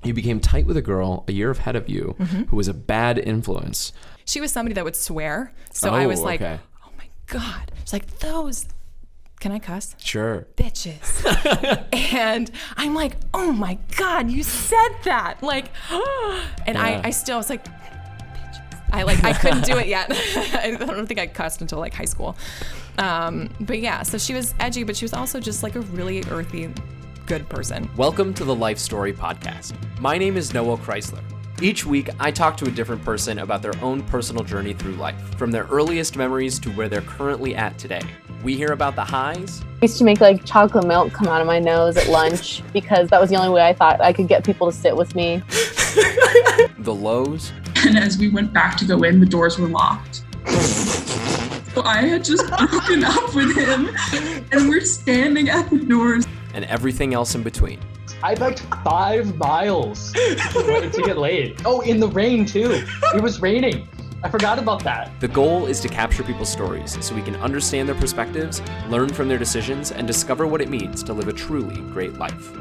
you became tight with a girl a year ahead of you who was a bad influence. She was somebody that would swear. So I was like, okay. oh my God. It's like, those, can I cuss? Sure. Bitches. And I'm like, oh my God, you said that. Like, and I still was like, bitches. I couldn't do it yet. I don't think I cussed until like high school. But yeah, so she was edgy, but she was also just like a really earthy, good person. Welcome to the LifeStory podcast. My name is Noah Chrysler. Each week, I talk to a different person about their own personal journey through life, from their earliest memories to where they're currently at today. We hear about the highs. I used to make like chocolate milk come out of my nose at lunch because that was the only way I thought I could get people to sit with me. The lows. And as we went back to go in, the doors were locked. So I had just broken up with him, and we're standing at the doors. And everything else in between. I biked 5 miles to get laid. Oh, in the rain too. It was raining. I forgot about that. The goal is to capture people's stories so we can understand their perspectives, learn from their decisions, and discover what it means to live a truly great life.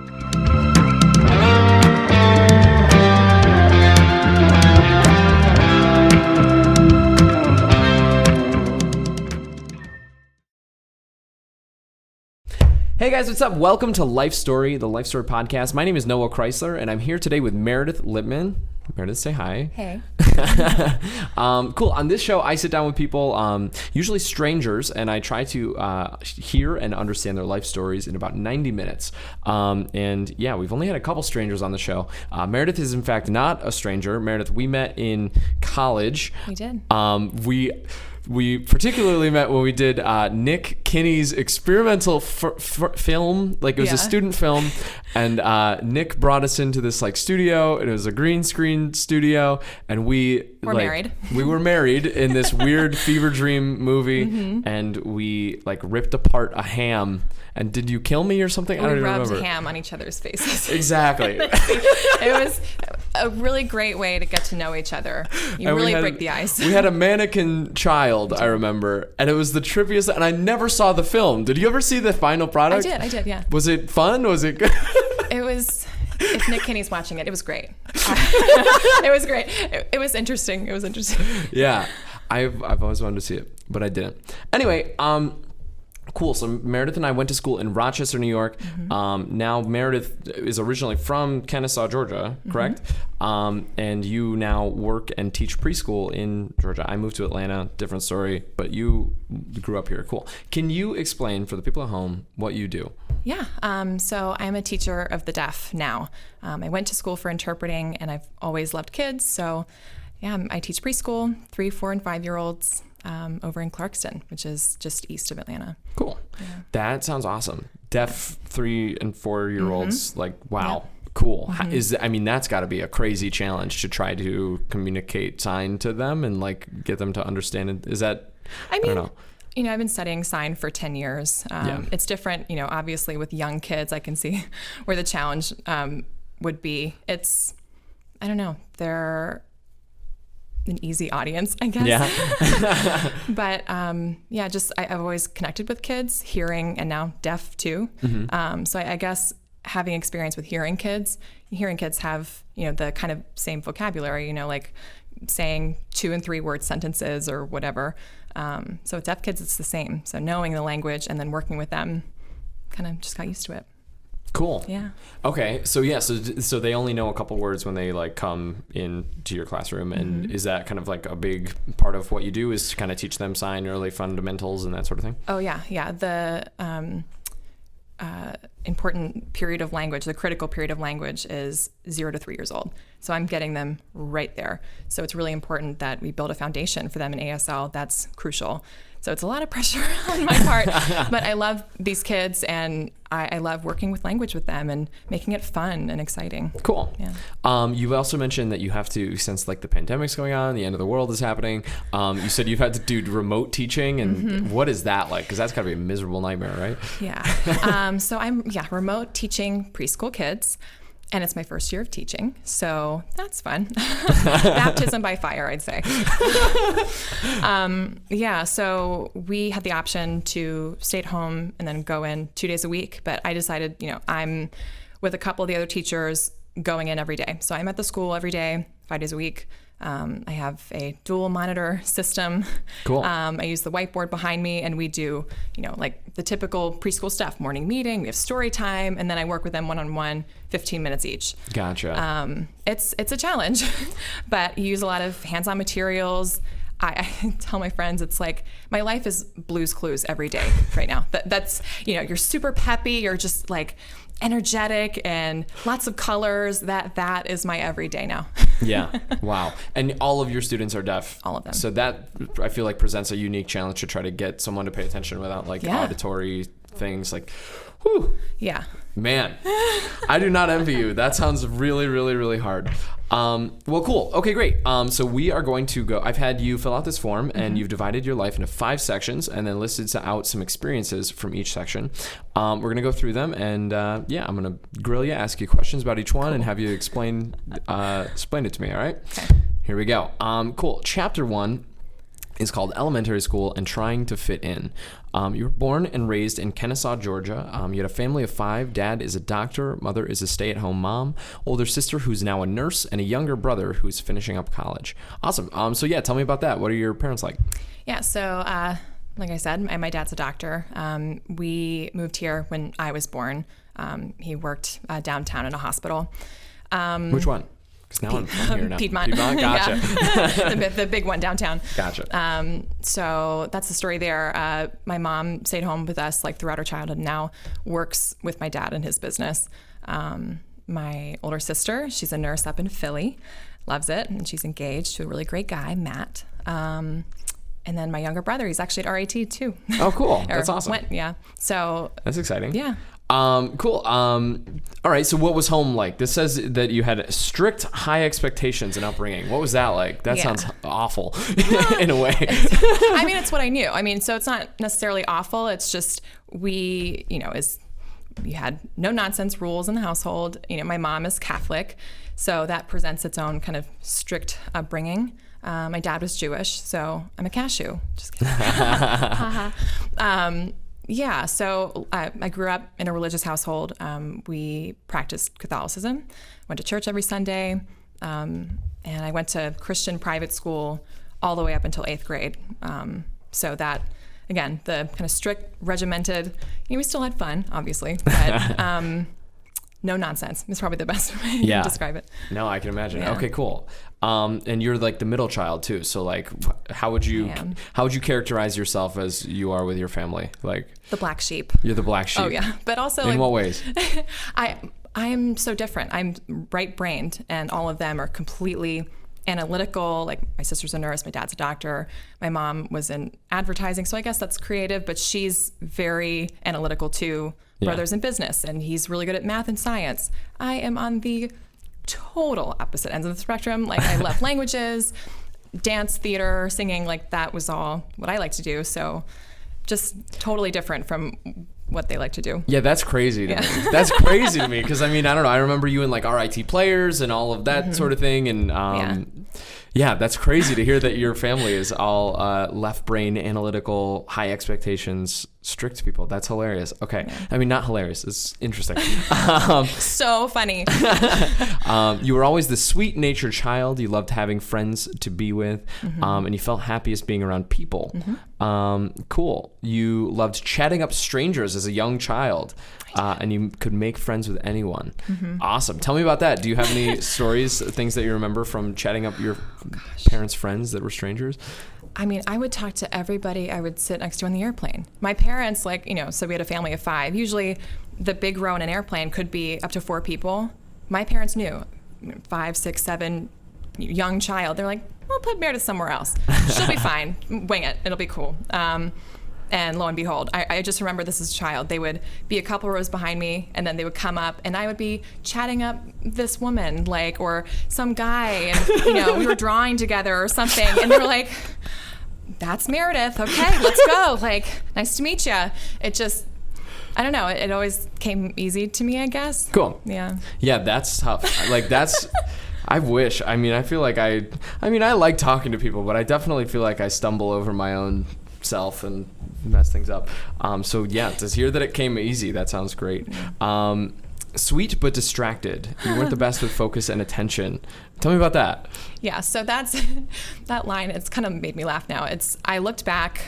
Hey guys, what's up? Welcome to LifeStory, the LifeStory podcast. My name is Noah Chrysler, and I'm here today with Meredith Lippman. Meredith, say hi. Hey. Cool. On this show, I sit down with people, usually strangers, and I try to hear and understand their life stories in about 90 minutes. And yeah, we've only had a couple strangers on the show. Meredith is, in fact, not a stranger. Meredith, we met in college. We did. We particularly met when we did Nick Kinney's experimental film. Like, it was a student film, and Nick brought us into this like studio, and it was a green screen studio, and we were married. We were married in this weird fever dream movie, and we like ripped apart a ham. And did you kill me or something? I don't even remember. We rubbed ham on each other's faces. Exactly. It was a really great way to get to know each other. You really break the ice. We had a mannequin child, I remember, and it was the trippiest. And I never saw the film. Did you ever see the final product? I did, yeah. Was it fun? Was it good? It was. If Nick Kinney's watching it, it was great. It was great. It was interesting. Yeah, I've always wanted to see it, but I didn't. Anyway, cool. So Meredith and I went to school in Rochester, New York. Now Meredith is originally from Kenesaw, Georgia, correct? And you now work and teach preschool in Georgia. I moved to Atlanta, different story, but you grew up here. Cool. Can you explain for the people at home what you do? Yeah. So I'm a teacher of the deaf now. I went to school for interpreting, and I've always loved kids. So yeah, I teach preschool, 3, 4, and 5-year-olds. Over in Clarkston, which is just east of Atlanta. Cool. Yeah. That sounds awesome. Deaf 3 and 4-year-olds, like, wow. Yep. Cool. That's got to be a crazy challenge to try to communicate sign to them and like get them to understand it. Is that, I don't know. You know, I've been studying sign for 10 years. It's different, you know, obviously with young kids, I can see where the challenge would be. It's, I don't know, they're an easy audience, I guess. Yeah. But I've always connected with kids, hearing and now deaf too. So I guess having experience with hearing kids have, you know, the kind of same vocabulary, you know, like saying 2 and 3 word sentences or whatever. So with deaf kids, it's the same. So knowing the language and then working with them, kind of just got used to it. Cool. Yeah. Okay. So yeah. So they only know a couple words when they like come into your classroom, and is that kind of like a big part of what you do is to kind of teach them sign early fundamentals and that sort of thing? Oh yeah. The important period of language, the critical period of language is 0 to 3 years old. So I'm getting them right there. So it's really important that we build a foundation for them in ASL. That's crucial. So it's a lot of pressure on my part, but I love these kids, and I love working with language with them and making it fun and exciting. Cool. Yeah. You've also mentioned that you have to, since like the pandemic's going on, the end of the world is happening. You said you've had to do remote teaching, and what is that like? Because that's got to be a miserable nightmare, right? Yeah. So I'm remote teaching preschool kids. And it's my first year of teaching, so that's fun. Baptism by fire, I'd say. So we had the option to stay at home and then go in 2 days a week, but I decided, you know, I'm with a couple of the other teachers, going in every day. So I'm at the school every day, 5 days a week. I have a dual monitor system. Cool. I use the whiteboard behind me, and we do, like the typical preschool stuff, morning meeting, we have story time, and then I work with them one-on-one, 15 minutes each. Gotcha. It's a challenge, but you use a lot of hands-on materials. I tell my friends, it's like my life is Blue's Clues every day right now. That's, you're super peppy, you're just like energetic and lots of colors. That is my everyday now. Yeah. Wow. And all of your students are deaf. All of them. So that, I feel like, presents a unique challenge to try to get someone to pay attention without auditory things. Like, whew. Yeah. Man, I do not envy you. That sounds really, really, really hard. Well, cool. Okay, great. So we are going to go. I've had you fill out this form, and you've divided your life into 5 sections and then listed out some experiences from each section. We're going to go through them, and I'm going to grill you, ask you questions about each one, and have you explain it to me, all right? Okay. Here we go. Cool. Chapter 1 is called Elementary School and Trying to Fit In. You were born and raised in Kenesaw, Georgia. You had a family of 5. Dad is a doctor. Mother is a stay-at-home mom. Older sister who's now a nurse, and a younger brother who's finishing up college. Awesome. So tell me about that. What are your parents like? Yeah, so like I said, my dad's a doctor. We moved here when I was born. He worked downtown in a hospital. Which one? Because now I'm from here now. Piedmont. Gotcha. Yeah. the big one downtown. Gotcha. So that's the story there. My mom stayed home with us like throughout her childhood, and now works with my dad in his business. My older sister, she's a nurse up in Philly, loves it, and she's engaged to a really great guy, Matt. And then my younger brother, he's actually at RIT too. Oh, cool. That's awesome. So that's exciting. Yeah. Cool. All right. So what was home like? This says that you had strict, high expectations and upbringing. What was that like? That sounds awful in a way. I mean, it's what I knew. I mean, so it's not necessarily awful. It's just we had no nonsense rules in the household. My mom is Catholic, so that presents its own kind of strict upbringing. My dad was Jewish, so I'm a cashew. Just kidding. So I grew up in a religious household. We practiced Catholicism, went to church every Sunday, and I went to Christian private school all the way up until 8th grade. So that, again, the kind of strict, regimented, we still had fun, obviously, but no nonsense is probably the best way to describe it. No, I can imagine. Yeah. Okay, cool. And you're like the middle child too. So like, how would you characterize yourself as you are with your family? Like the black sheep. You're the black sheep. Oh yeah, but also in what ways? I am so different. I'm right-brained, and all of them are completely analytical. Like my sister's a nurse, my dad's a doctor, my mom was in advertising, so I guess that's creative, but she's very analytical too. Brother's in business, and he's really good at math and science. I am on the total opposite ends of the spectrum. Like I love languages, dance, theater, singing, like that was all what I like to do. So just totally different from what they like to do. Yeah, that's crazy to me. That's crazy to me because I mean, I don't know. I remember you in like RIT players and all of that sort of thing, and that's crazy to hear that your family is all left brain, analytical, high expectations, strict people. That's hilarious. Okay, I mean, not hilarious. It's interesting. So funny. You were always the sweet-natured child. You loved having friends to be with, and you felt happiest being around people. Cool. You loved chatting up strangers as a young child, and you could make friends with anyone. Awesome. Tell me about that. Do you have any stories, things that you remember from chatting up your parents' friends that were strangers? I mean, I would talk to everybody I would sit next to on the airplane. My parents, so we had a family of 5. Usually the big row in an airplane could be up to 4 people. My parents knew 5, 6, 7, young child. They're like, we'll put Meredith somewhere else. She'll be fine. Wing it. It'll be cool. And lo and behold, I just remember this as a child. They would be a couple rows behind me, and then they would come up, and I would be chatting up this woman, or some guy, and we were drawing together or something, and they were like, "That's Meredith. Okay, let's go. Nice to meet you." It just, I don't know. It always came easy to me, I guess. Cool. Yeah. Yeah, that's tough. That's. I wish. I mean, I feel like I like talking to people, but I definitely feel like I stumble over my own self and mess things up. To hear that it came easy, that sounds great. Sweet but distracted. You weren't the best with focus and attention. Tell me about that. Yeah, so that's that line. It's kind of made me laugh now. I looked back.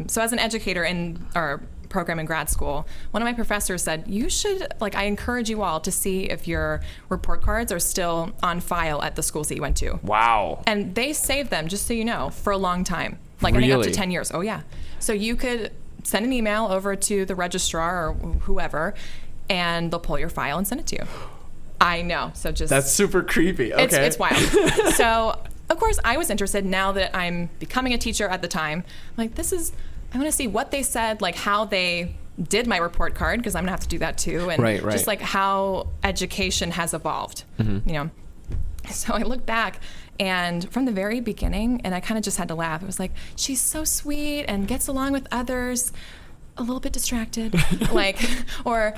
So as an educator in our program in grad school, one of my professors said, you should, I encourage you all to see if your report cards are still on file at the schools that you went to. Wow. And they saved them, just so you know, for a long time. I think up to 10 years. Oh, yeah. So you could send an email over to the registrar or whoever, and they'll pull your file and send it to you. I know. So that's super creepy. Okay. It's wild. So, of course, I was interested now that I'm becoming a teacher at the time. I'm like, I want to see what they said, how they did my report card, because I'm going to have to do that too. And right. just how education has evolved, So I look back, and from the very beginning, and I kind of just had to laugh. It was like, she's so sweet and gets along with others, a little bit distracted, or,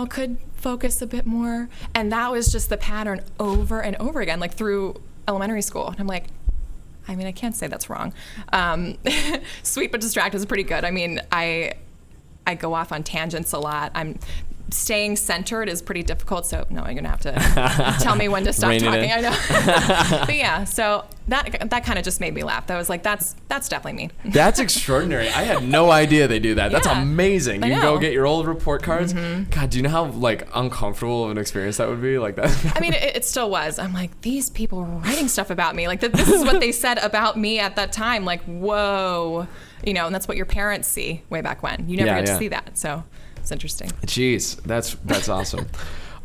could focus a bit more. And that was just the pattern over and over again, through elementary school. And I'm like, I can't say that's wrong. Sweet but distracted is pretty good. I go off on tangents a lot. Staying centered is pretty difficult, so no, you're gonna have to tell me when to stop talking. I know. But yeah, so that kind of just made me laugh. That was that's definitely me. That's extraordinary. I had no idea they do that. That's Yeah, amazing. You can go get your old report cards. Mm-hmm. God, do you know how uncomfortable of an experience that would be? That. It still was. I'm like, these people were writing stuff about me. This is what they said about me at that time. Whoa, and that's what your parents see way back when. You never get to see that. So it's interesting. Jeez, that's awesome.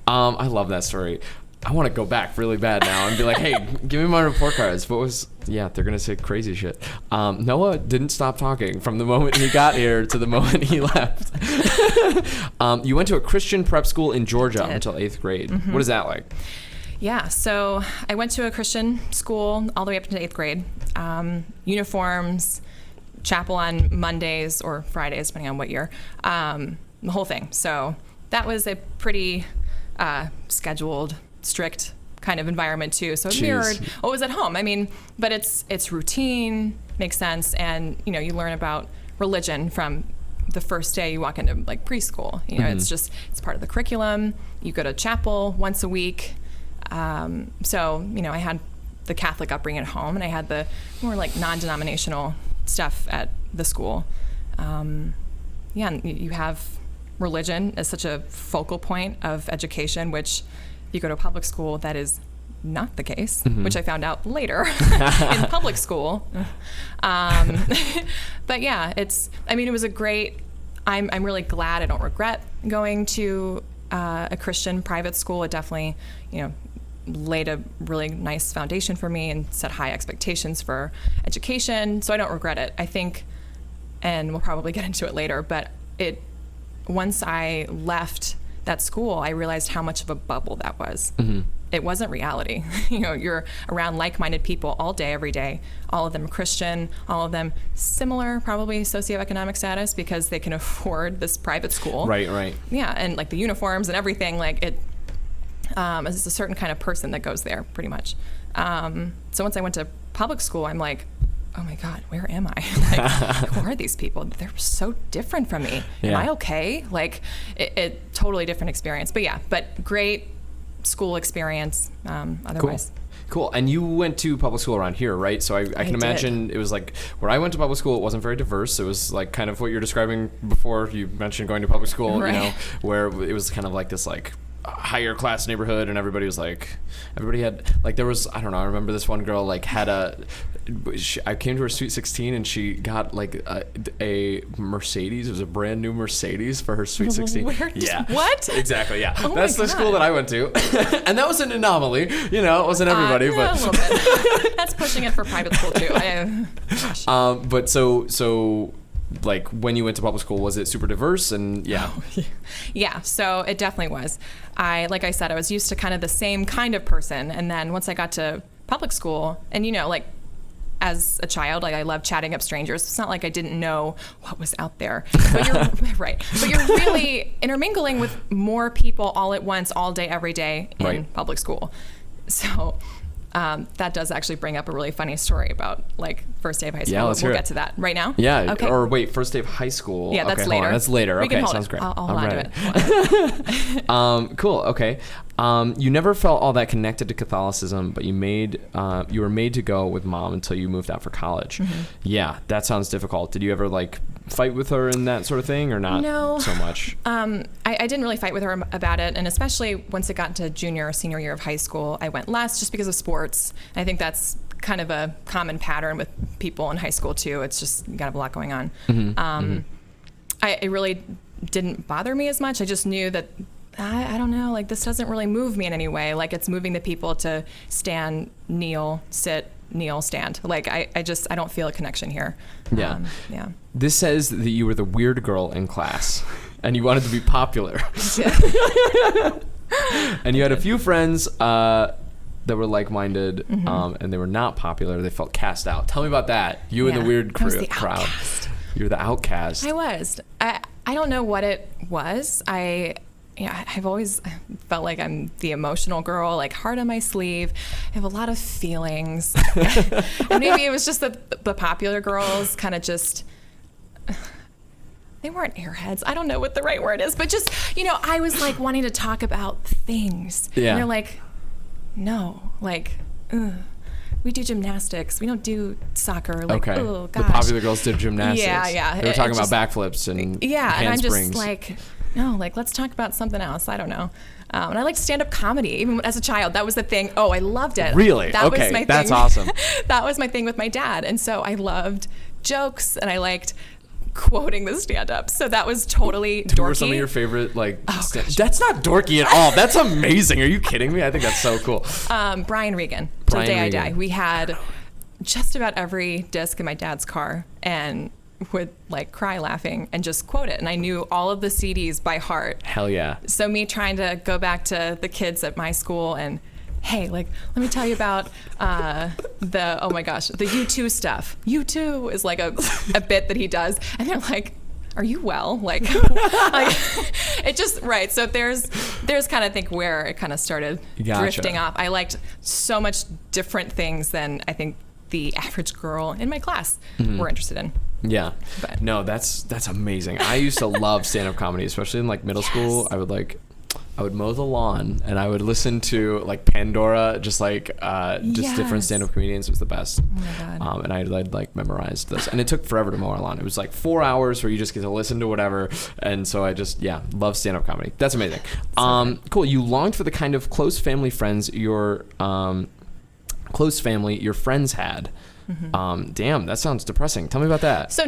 I love that story. I want to go back really bad now and be like, hey, give me my report cards. They're going to say crazy shit. Noah didn't stop talking from the moment he got here to the moment he left. You went to a Christian prep school in Georgia until 8th grade. Mm-hmm. What is that like? Yeah, so I went to a Christian school all the way up to 8th grade. Uniforms, chapel on Mondays or Fridays, depending on what year. The whole thing. So that was a pretty scheduled, strict kind of environment too. So it mirrored what was at home. But it's routine, makes sense, and you learn about religion from the first day you walk into preschool. It's part of the curriculum. You go to chapel once a week. So I had the Catholic upbringing at home, and I had the more non-denominational stuff at the school. And you have religion as such a focal point of education, which if you go to a public school, that is not the case, which I found out later in public school. But yeah, it was a great, I'm really glad I don't regret going to a Christian private school. It definitely, laid a really nice foundation for me and set high expectations for education. So I don't regret it. I think, and we'll probably get into it later, but once I left that school, I realized how much of a bubble that was. Mm-hmm. It wasn't reality. You're around like-minded people all day, every day. All of them Christian, all of them similar, probably socioeconomic status, because they can afford this private school. Right. Yeah, and the uniforms and everything, it's a certain kind of person that goes there, pretty much. So once I went to public school, I'm like, oh my God, where am I? Who are these people? They're so different from me. Yeah. Am I okay? It totally different experience. But great school experience otherwise. Cool. And you went to public school around here, right? So I can imagine it was where I went to public school, it wasn't very diverse. It was kind of what you're describing before. You mentioned going to public school, right. Where it was kind of this higher class neighborhood, and everybody had there was, I don't know, I remember this one girl had I came to her Sweet 16 and she got a Mercedes. It was a brand new Mercedes for her Sweet 16. What? Exactly, yeah. Oh That's the school that I went to. And that was an anomaly. It wasn't everybody, but a little bit. That's pushing it for private school too. Gosh. But so when you went to public school, was it super diverse? And Yeah, so it definitely was. Like I said, I was used to kind of the same kind of person, and then once I got to public school, and as a child, I loved chatting up strangers. It's not like I didn't know what was out there. But you're right. But you're really intermingling with more people all at once, all day, every day in public school. So That does actually bring up a really funny story about like first day of high school. Yeah, let's hear we'll it. get to that right now. Yeah. Okay. Or wait, first day of high school. Yeah, that's okay, later. Hold on. That's later. We Okay, can hold sounds it. great. I'll hold I'm on to ready. it. Cool. Okay. You never felt all that connected to Catholicism, but you were made to go with mom until you moved out for college. Mm-hmm. Yeah, that sounds difficult. Did you ever like fight with her and that sort of thing, or not? No. So much. I didn't really fight with her about it, and especially once it got to junior or senior year of high school, I went less just because of sports. I think that's kind of a common pattern with people in high school too. It's just you got to have a lot going on. It really didn't bother me as much. I just knew that I don't know, like this doesn't really move me in any way. Like it's moving the people to stand, kneel, sit, kneel, stand. Like I don't feel a connection here. Yeah. Yeah. This says that you were the weird girl in class, and you wanted to be popular. And you had a few friends that were like-minded, and they were not popular. They felt cast out. Tell me about that. You and the weird I was the crowd. outcast. You were the outcast. I was. I don't know what it was. I've always felt like I'm the emotional girl, like heart on my sleeve. I have a lot of feelings. And maybe it was just that the popular girls kind of just, they weren't airheads. I don't know what the right word is, but just, I was like wanting to talk about things. Yeah. And they're like, no, like, we do gymnastics. We don't do soccer. Like, okay. oh, The gosh. popular girls did gymnastics. Yeah. They were talking It about just- backflips and Yeah, and I'm handsprings. just like, no, like let's talk about something else. I don't know. And I liked stand-up comedy even as a child. That was the thing. Oh, I loved it. Really? That Okay, was my that's thing. awesome. That was my thing with my dad, and so I loved jokes and I liked quoting the stand-up. So that was totally dorky. Who were some of your favorite like? Gosh. That's not dorky at all. That's amazing. Are you kidding me? I think that's so cool. Brian Regan, Till Brian Day Regan. I Die. We had just about every disc in my dad's car, and would like cry laughing and just quote it. And I knew all of the CDs by heart. Hell yeah. So me trying to go back to the kids at my school and, hey, like, let me tell you about the U2 stuff. U2 is like a bit that he does. And they're like, are you well? Like it just, right. So there's kind of think where it kind of started drifting off. I liked so much different things than I think the average girl in my class were interested in. Yeah. But- No, that's amazing. I used to love stand-up comedy, especially in like middle school. I would mow the lawn and I would listen to like Pandora, just different Yes. stand-up comedians. It was the best. Oh my God. And I'd like memorized this, and it took forever to mow our lawn. It was like 4 hours where you just get to listen to whatever. And so I just, love stand-up comedy. That's amazing. Cool. You longed for the kind of close family your friends had. Damn, that sounds depressing. Tell me about that. So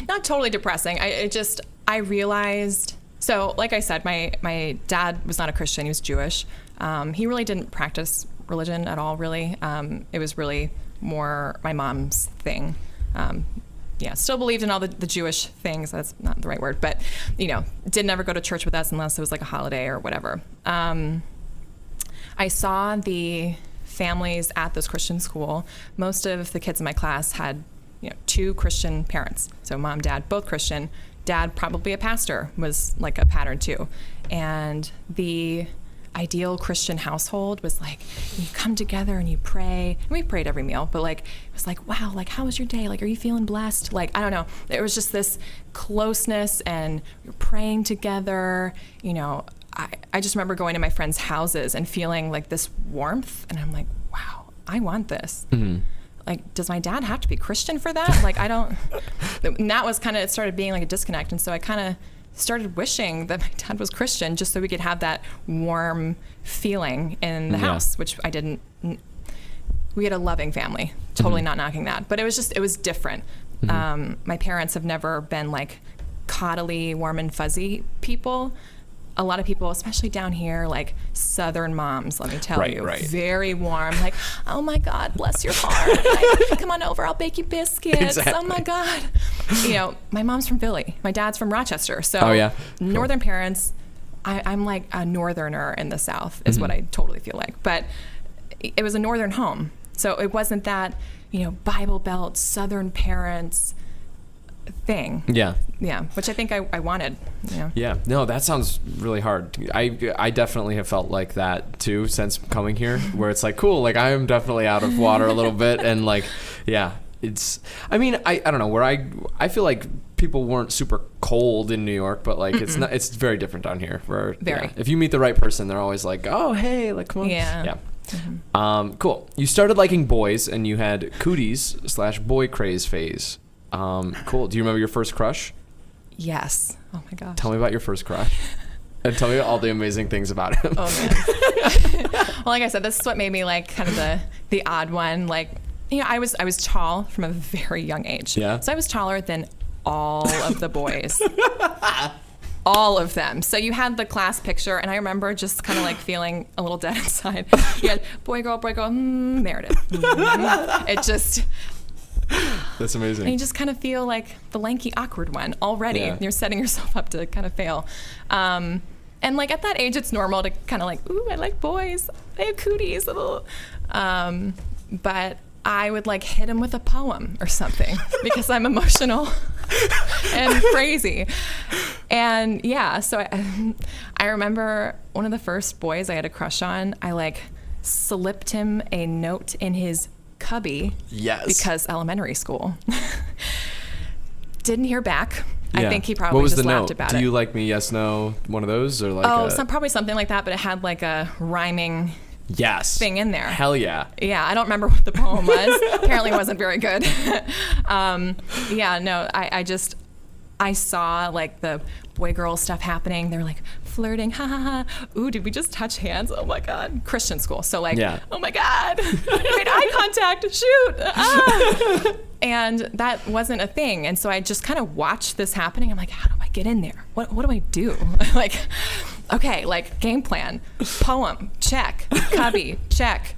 not totally depressing. I realized, so like I said, my dad was not a Christian. He was Jewish. He really didn't practice religion at all, really. It was really more my mom's thing. Still believed in all the Jewish things. That's not the right word, but, didn't ever go to church with us unless it was like a holiday or whatever. I saw the families at this Christian school. Most of the kids in my class had, 2 Christian parents. So mom, dad, both Christian. Dad, probably a pastor, was like a pattern too. And the ideal Christian household was like, you come together and you pray. And we prayed every meal, but like, it was like, wow, like, how was your day? Like, are you feeling blessed? Like, I don't know. There was just this closeness and you're praying together, I just remember going to my friends' houses and feeling like this warmth, and I'm like, wow, I want this. Mm-hmm. Like, does my dad have to be Christian for that? Like, I don't. And that was kind of, it started being like a disconnect, and so I kind of started wishing that my dad was Christian just so we could have that warm feeling in the house, which I didn't. We had a loving family, totally not knocking that, but it was different. My parents have never been like coddly, warm and fuzzy people. A lot of people, especially down here, like Southern moms, let me tell you, very warm, like, oh my God, bless your heart. Like, come on over, I'll bake you biscuits. Exactly. Oh my God. My mom's from Philly. My dad's from Rochester. So Northern parents, I'm like a Northerner in the South is what I totally feel like. But it was a Northern home. So it wasn't that, Bible Belt, Southern parents, thing. Yeah. Yeah, which I think I wanted. Yeah. No, that sounds really hard. I definitely have felt like that too since coming here, where it's like, cool, like I am definitely out of water a little bit, and like, yeah, it's. I mean, I don't know, where I feel like people weren't super cold in New York, but like it's not. It's very different down here. Where if you meet the right person, they're always like, oh hey, like come on. Yeah. Cool. You started liking boys, and you had cooties/boy craze phase. Cool. Do you remember your first crush? Yes. Oh my gosh. Tell me about your first crush. And tell me all the amazing things about him. Oh man. Well, like I said, this is what made me like kind of the odd one. Like, I was tall from a very young age. Yeah. So I was taller than all of the boys. All of them. So you had the class picture, and I remember just kind of like feeling a little dead inside. You had boy, girl, Meredith. It just... That's amazing. And you just kind of feel like the lanky, awkward one already. Yeah. You're setting yourself up to kind of fail. And like at that age, it's normal to kind of like, ooh, I like boys. I have cooties. But I would like hit him with a poem or something because I'm emotional and crazy. And yeah, so I remember one of the first boys I had a crush on, I like slipped him a note in his cubby. Yes. Because elementary school. Didn't hear back. Yeah. I think he probably what was just the laughed note? about Do it. you like me? Yes, no. One of those, or like? Probably something like that. But it had like a rhyming yes thing in there. Hell yeah. Yeah, I don't remember what the poem was. Apparently, it wasn't very good. Yeah, no. I saw like the boy-girl stuff happening. They're like flirting, ha ha ha. Ooh, did we just touch hands? Oh my God. Christian school. So like, oh my God. I made eye contact. Shoot. Ah. And that wasn't a thing. And so I just kind of watched this happening. I'm like, how do I get in there? What do I do? Like, okay, like game plan, poem, check, cubby, check.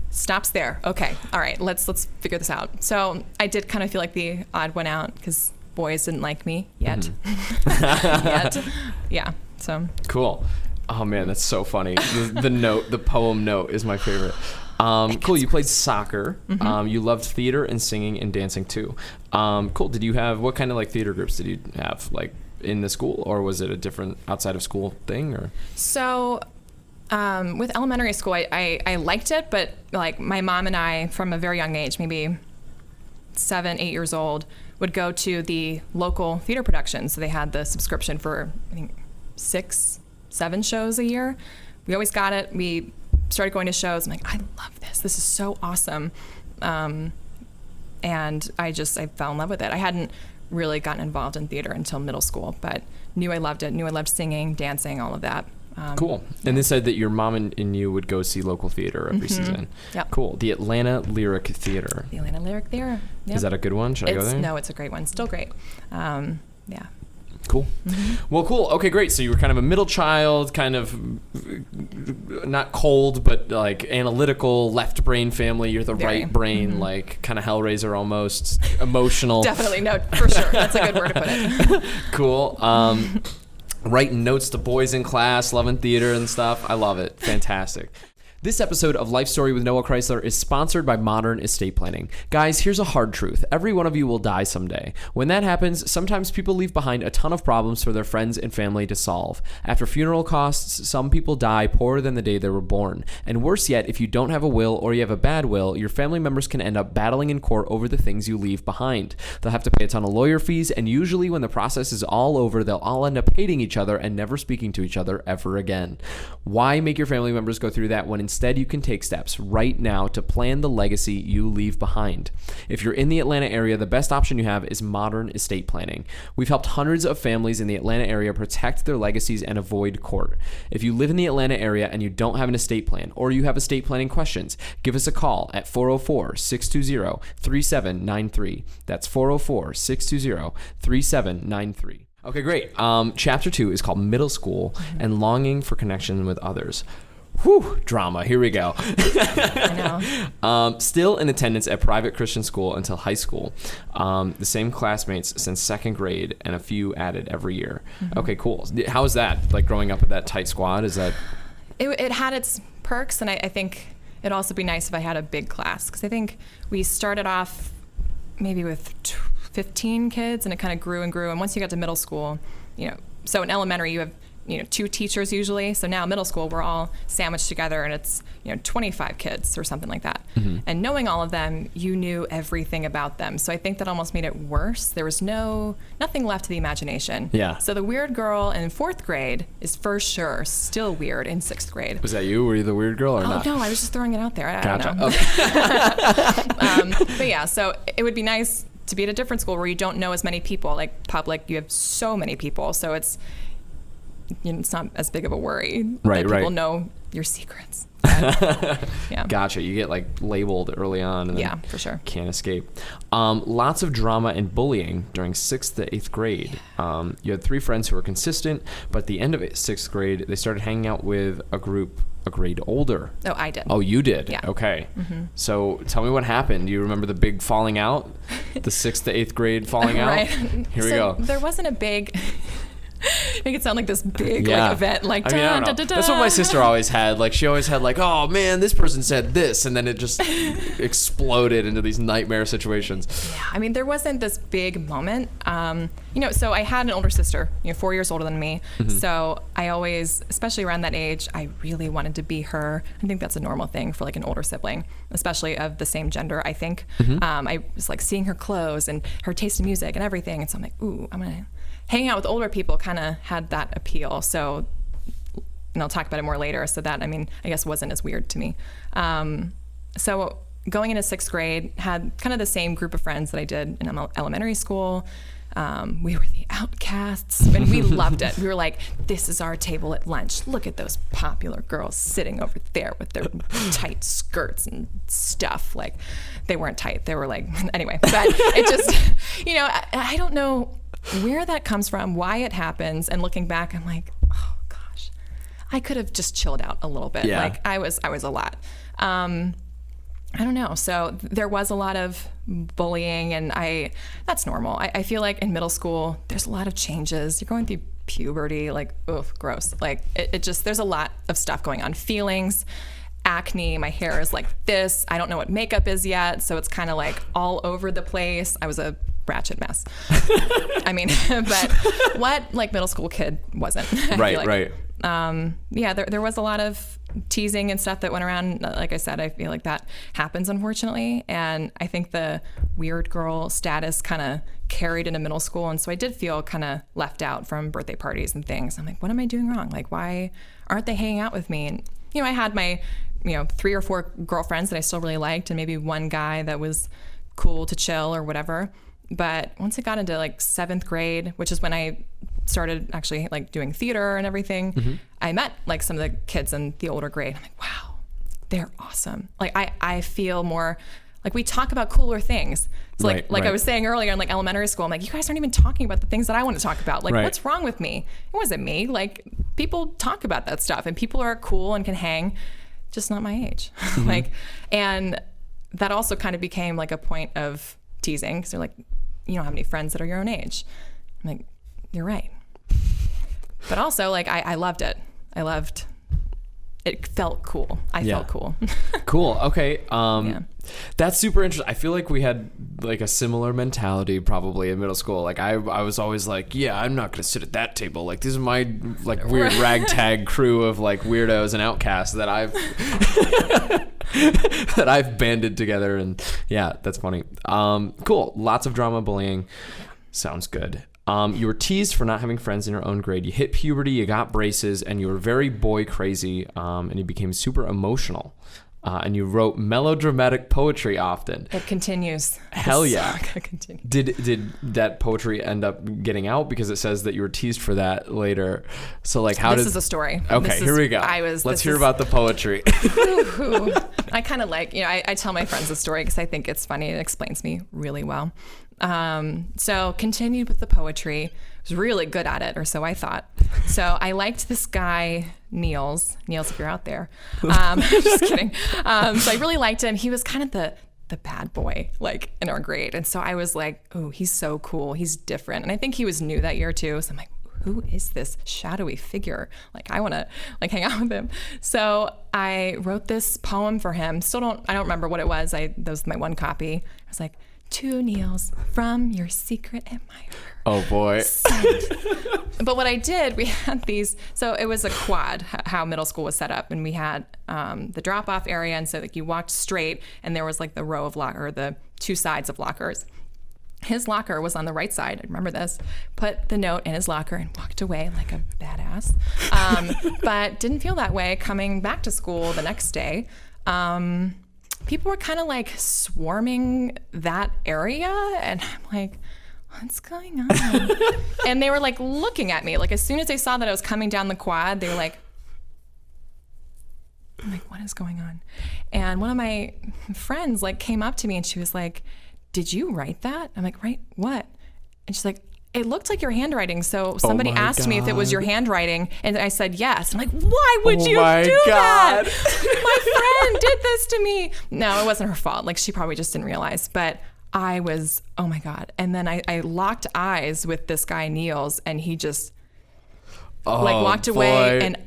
Stops there. Okay. All right. Let's figure this out. So I did kind of feel like the odd one out because boys didn't like me yet. Yet. Yeah. So cool. Oh man, that's so funny. The poem note is my favorite. Cool. You played soccer. You loved theater and singing and dancing too. Cool. Did you have, what kind of like theater groups did you have, like in the school, or was it a different outside of school thing? Or so with elementary school, I liked it, but like my mom and I, from a very young age, maybe 7, 8 years old, would go to the local theater productions. So they had the subscription for, I think, 6, 7 shows a year. We always got it. We started going to shows. I'm like, I love this. This is so awesome. And I fell in love with it. I hadn't really gotten involved in theater until middle school, but knew I loved it. Knew I loved singing, dancing, all of that. Cool. And they said that your mom and you would go see local theater every season. Yep. Cool. The Atlanta Lyric Theater. The Atlanta Lyric Theater. Yep. Is that a good one? Should I go there? No, it's a great one. Still great. Yeah. Cool. Well, cool. Okay, great. So you were kind of a middle child, kind of not cold, but like analytical, left brain family. You're the right brain, like kind of Hellraiser almost, emotional. Definitely. No, for sure. That's a good word to put it. Cool. Writing notes to boys in class, loving theater and stuff. I love it. Fantastic. This episode of Life Story with Noah Chrysler is sponsored by Modern Estate Planning. Guys, here's a hard truth. Every one of you will die someday. When that happens, sometimes people leave behind a ton of problems for their friends and family to solve. After funeral costs, some people die poorer than the day they were born. And worse yet, if you don't have a will or you have a bad will, your family members can end up battling in court over the things you leave behind. They'll have to pay a ton of lawyer fees, and usually when the process is all over, they'll all end up hating each other and never speaking to each other ever again. Why make your family members go through that when instead you can take steps right now to plan the legacy you leave behind? If you're in the Atlanta area, the best option you have is Modern Estate Planning. We've helped hundreds of families in the Atlanta area protect their legacies and avoid court. If you live in the Atlanta area and you don't have an estate plan, or you have estate planning questions, give us a call at 404-620-3793. That's 404-620-3793. Okay, great. Chapter 2 is called Middle School and Longing for Connection with Others. Whew, drama. Here we go. I know. Still in attendance at private Christian school until high school. The same classmates since second grade and a few added every year. Okay, cool. How is that? Like growing up with that tight squad? Is that? It had its perks, and I think it'd also be nice if I had a big class, because I think we started off maybe with 15 kids, and it kind of grew and grew. And once you got to middle school, so in elementary you have 2 teachers usually. So now middle school, we're all sandwiched together, and it's 25 kids or something like that. And knowing all of them, you knew everything about them. So I think that almost made it worse. There was nothing left to the imagination. Yeah. So the weird girl in 4th grade is for sure still weird in 6th grade. Was that you? Were you the weird girl or not? Oh no, I was just throwing it out there. I Gotcha. don't know. Okay. But yeah, so it would be nice to be at a different school where you don't know as many people. Like public, you have so many people, so it's not as big of a worry. Right, that people right. know your secrets. Yeah. Gotcha. You get like labeled early on. And then for sure. Can't escape. Lots of drama and bullying during 6th to 8th grade. You had 3 friends who were consistent, but at the end of 6th grade, they started hanging out with a group a grade older. Oh, I did. Oh, you did? Yeah. Okay. So tell me what happened. Do you remember the big falling out? The 6th to 8th grade falling out? Right. Here we go. There wasn't a big... Make it sound like this big event, like I mean, I don't know. That's what my sister always had. Like she always had like, oh man, this person said this, and then it just exploded into these nightmare situations. Yeah, I mean, there wasn't this big moment. So I had an older sister, 4 years older than me. So I always, especially around that age, I really wanted to be her. I think that's a normal thing for like an older sibling, especially of the same gender, I think. I was like seeing her clothes and her taste in music and everything. And so I'm like, ooh, I'm gonna hanging out with older people kind of had that appeal. So, and I'll talk about it more later. So that, I guess wasn't as weird to me. So going into 6th grade, had kind of the same group of friends that I did in elementary school. We were the outcasts, and we loved it. We were like, this is our table at lunch. Look at those popular girls sitting over there with their tight skirts and stuff. Like, they weren't tight. They were like, anyway. But it just, I don't know where that comes from, why it happens. And looking back, I'm like, oh gosh, I could have just chilled out a little bit. Yeah. Like I was a lot. I don't know. So there was a lot of bullying, and that's normal. I feel like in middle school, there's a lot of changes. You're going through puberty, like, ugh, gross. Like it just, there's a lot of stuff going on. Feelings, acne, my hair is like this. I don't know what makeup is yet. So it's kind of like all over the place. I was a ratchet mess. But what like middle school kid wasn't? Right. There was a lot of teasing and stuff that went around. Like I said, I feel like that happens, unfortunately. And I think the weird girl status kind of carried into middle school. And so I did feel kind of left out from birthday parties and things. I'm like, what am I doing wrong? Like, why aren't they hanging out with me? And, I had my, 3 or 4 girlfriends that I still really liked, and maybe one guy that was cool to chill or whatever. But once it got into like 7th grade, which is when I started actually like doing theater and everything, I met like some of the kids in the older grade. I'm like, wow, they're awesome. Like I feel more like we talk about cooler things. It's like I was saying earlier in like elementary school, I'm like, you guys aren't even talking about the things that I want to talk about. Like, what's wrong with me? It wasn't me. Like people talk about that stuff, and people are cool and can hang, just not my age. And that also kind of became like a point of teasing, because they're like, you don't have any friends that are your own age. I'm like, you're right. But also, like, I loved it. It felt cool. I felt cool. Cool. Okay. That's super interesting. I feel like we had like a similar mentality probably in middle school. Like I was always like, yeah, I'm not going to sit at that table. Like these are my like weird ragtag crew of like weirdos and outcasts that I've that I've banded together. And yeah, that's funny. Cool. Lots of drama, bullying. Sounds good. You were teased for not having friends in your own grade. You hit puberty, you got braces, and you were very boy crazy, and you became super emotional. And you wrote melodramatic poetry often. It continues. Hell yeah. Continue. Did that poetry end up getting out? Because it says that you were teased for that later. So like how This is a story. Okay, here we go. Let's hear about the poetry. I kind of like, I tell my friends the story because I think it's funny. It explains me really well. So continued with the poetry. Was really good at it, or so I thought. So I liked this guy, Niels, if you're out there. Just kidding. So I really liked him. He was kind of the bad boy, like in our grade. And so I was like, oh, he's so cool. He's different. And I think he was new that year too. So I'm like, who is this shadowy figure? Like I want to like hang out with him. So I wrote this poem for him. I don't remember what it was. That was my one copy. I was like, to Niels from your secret admirer. Oh boy. But what I did, we had these, so it was a quad, how middle school was set up. And we had the drop off area. And so like you walked straight and there was like the row of locker, the two sides of lockers. His locker was on the right side. I remember this. Put the note in his locker and walked away like a badass. But didn't feel that way coming back to school the next day. People were kind of like swarming that area. And I'm like, what's going on? And they were like looking at me. Like as soon as they saw that I was coming down the quad, they were like, I'm like, what is going on? And one of my friends like came up to me and she was like, did you write that? I'm like, write what? And she's like, it looked like your handwriting. So somebody asked me if it was your handwriting. And I said, yes. I'm like, why would you do that? My friend did this to me. No, it wasn't her fault. Like she probably just didn't realize. But I was, oh my God. And then I locked eyes with this guy, Niels, and he just walked away. And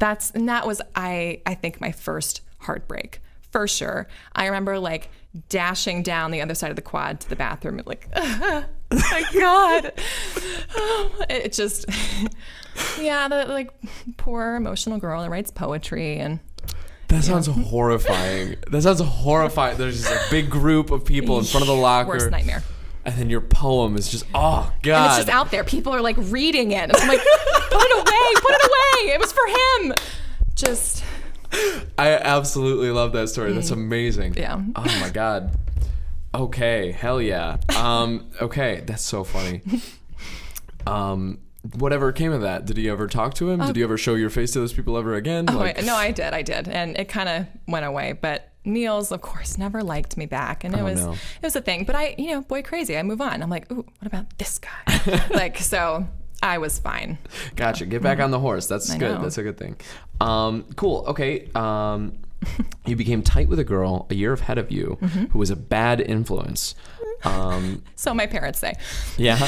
that was, I think, my first heartbreak for sure. I remember like dashing down the other side of the quad to the bathroom, like, oh my God. It just, yeah, the like poor emotional girl that writes poetry and. That sounds horrifying. There's just a big group of people in front of the locker. Worst nightmare. And then your poem is just, oh God. And it's just out there. People are like reading it. And I'm like, put it away. It was for him. Just. I absolutely love that story. That's amazing. Yeah. Oh my God. Okay. Hell yeah. Okay. That's so funny. Whatever came of that? Did you ever talk to him? Did you ever show your face to those people ever again? No, I did. And it kind of went away. But Niels, of course, never liked me back. And it was a thing. But I, boy crazy. I move on. I'm like, ooh, what about this guy? Like, so I was fine. Gotcha. Get back on the horse. That's good. Know. That's a good thing. Cool. Okay. You became tight with a girl a year ahead of you who was a bad influence. So my parents say. Yeah?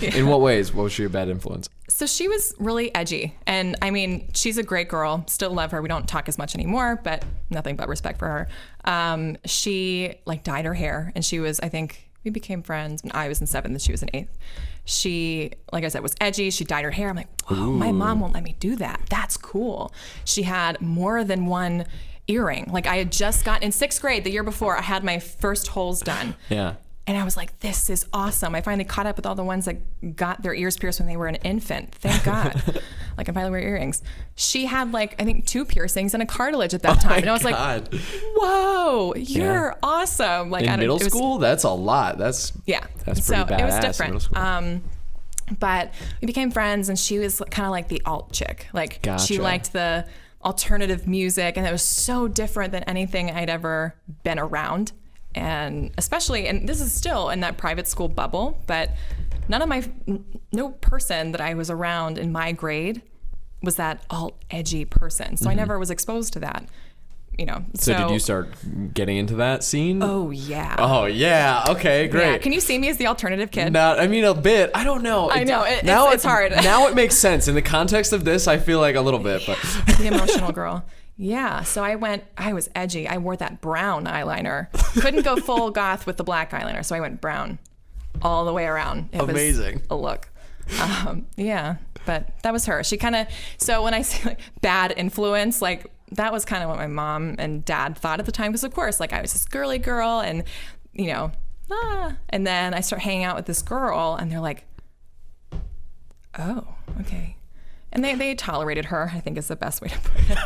In what ways? What was she a bad influence? So she was really edgy. And I mean, she's a great girl. Still love her. We don't talk as much anymore, but nothing but respect for her. She like dyed her hair and she was, I think we became friends when I was in 7th and she was in 8th. She, like I said, was edgy. She dyed her hair. I'm like, whoa, my mom won't let me do that. That's cool. She had more than one earring. Like I had just gotten in 6th grade, the year before, I had my first holes done. Yeah. And I was like, this is awesome. I finally caught up with all the ones that got their ears pierced when they were an infant. Thank God. Like I finally wear earrings. She had like, I think 2 piercings and a cartilage at that time. And I was like, whoa, you're awesome. Like in middle school, that's a lot. That's pretty badass. It was different. But we became friends and she was kind of like the alt chick. Like she liked the alternative music and it was so different than anything I'd ever been around. And especially, and this is still in that private school bubble, but no person that I was around in my grade was that alt edgy person. So I never was exposed to that, So did you start getting into that scene? Oh yeah. Oh yeah. Okay, great. Yeah. Can you see me as the alternative kid? I mean a bit. I don't know. I know. It's hard. Now it makes sense. In the context of this, I feel like a little bit, but the emotional girl. Yeah, so I was edgy. I wore that brown eyeliner. Couldn't go full goth with the black eyeliner, so I went brown all the way around. It Amazing. was a look. Yeah, but that was her. She kind of, so when I say like bad influence, like that was kind of what my mom and dad thought at the time, because of course, like I was this girly girl and, and then I start hanging out with this girl and they're like, oh, okay. And they tolerated her, I think is the best way to put it.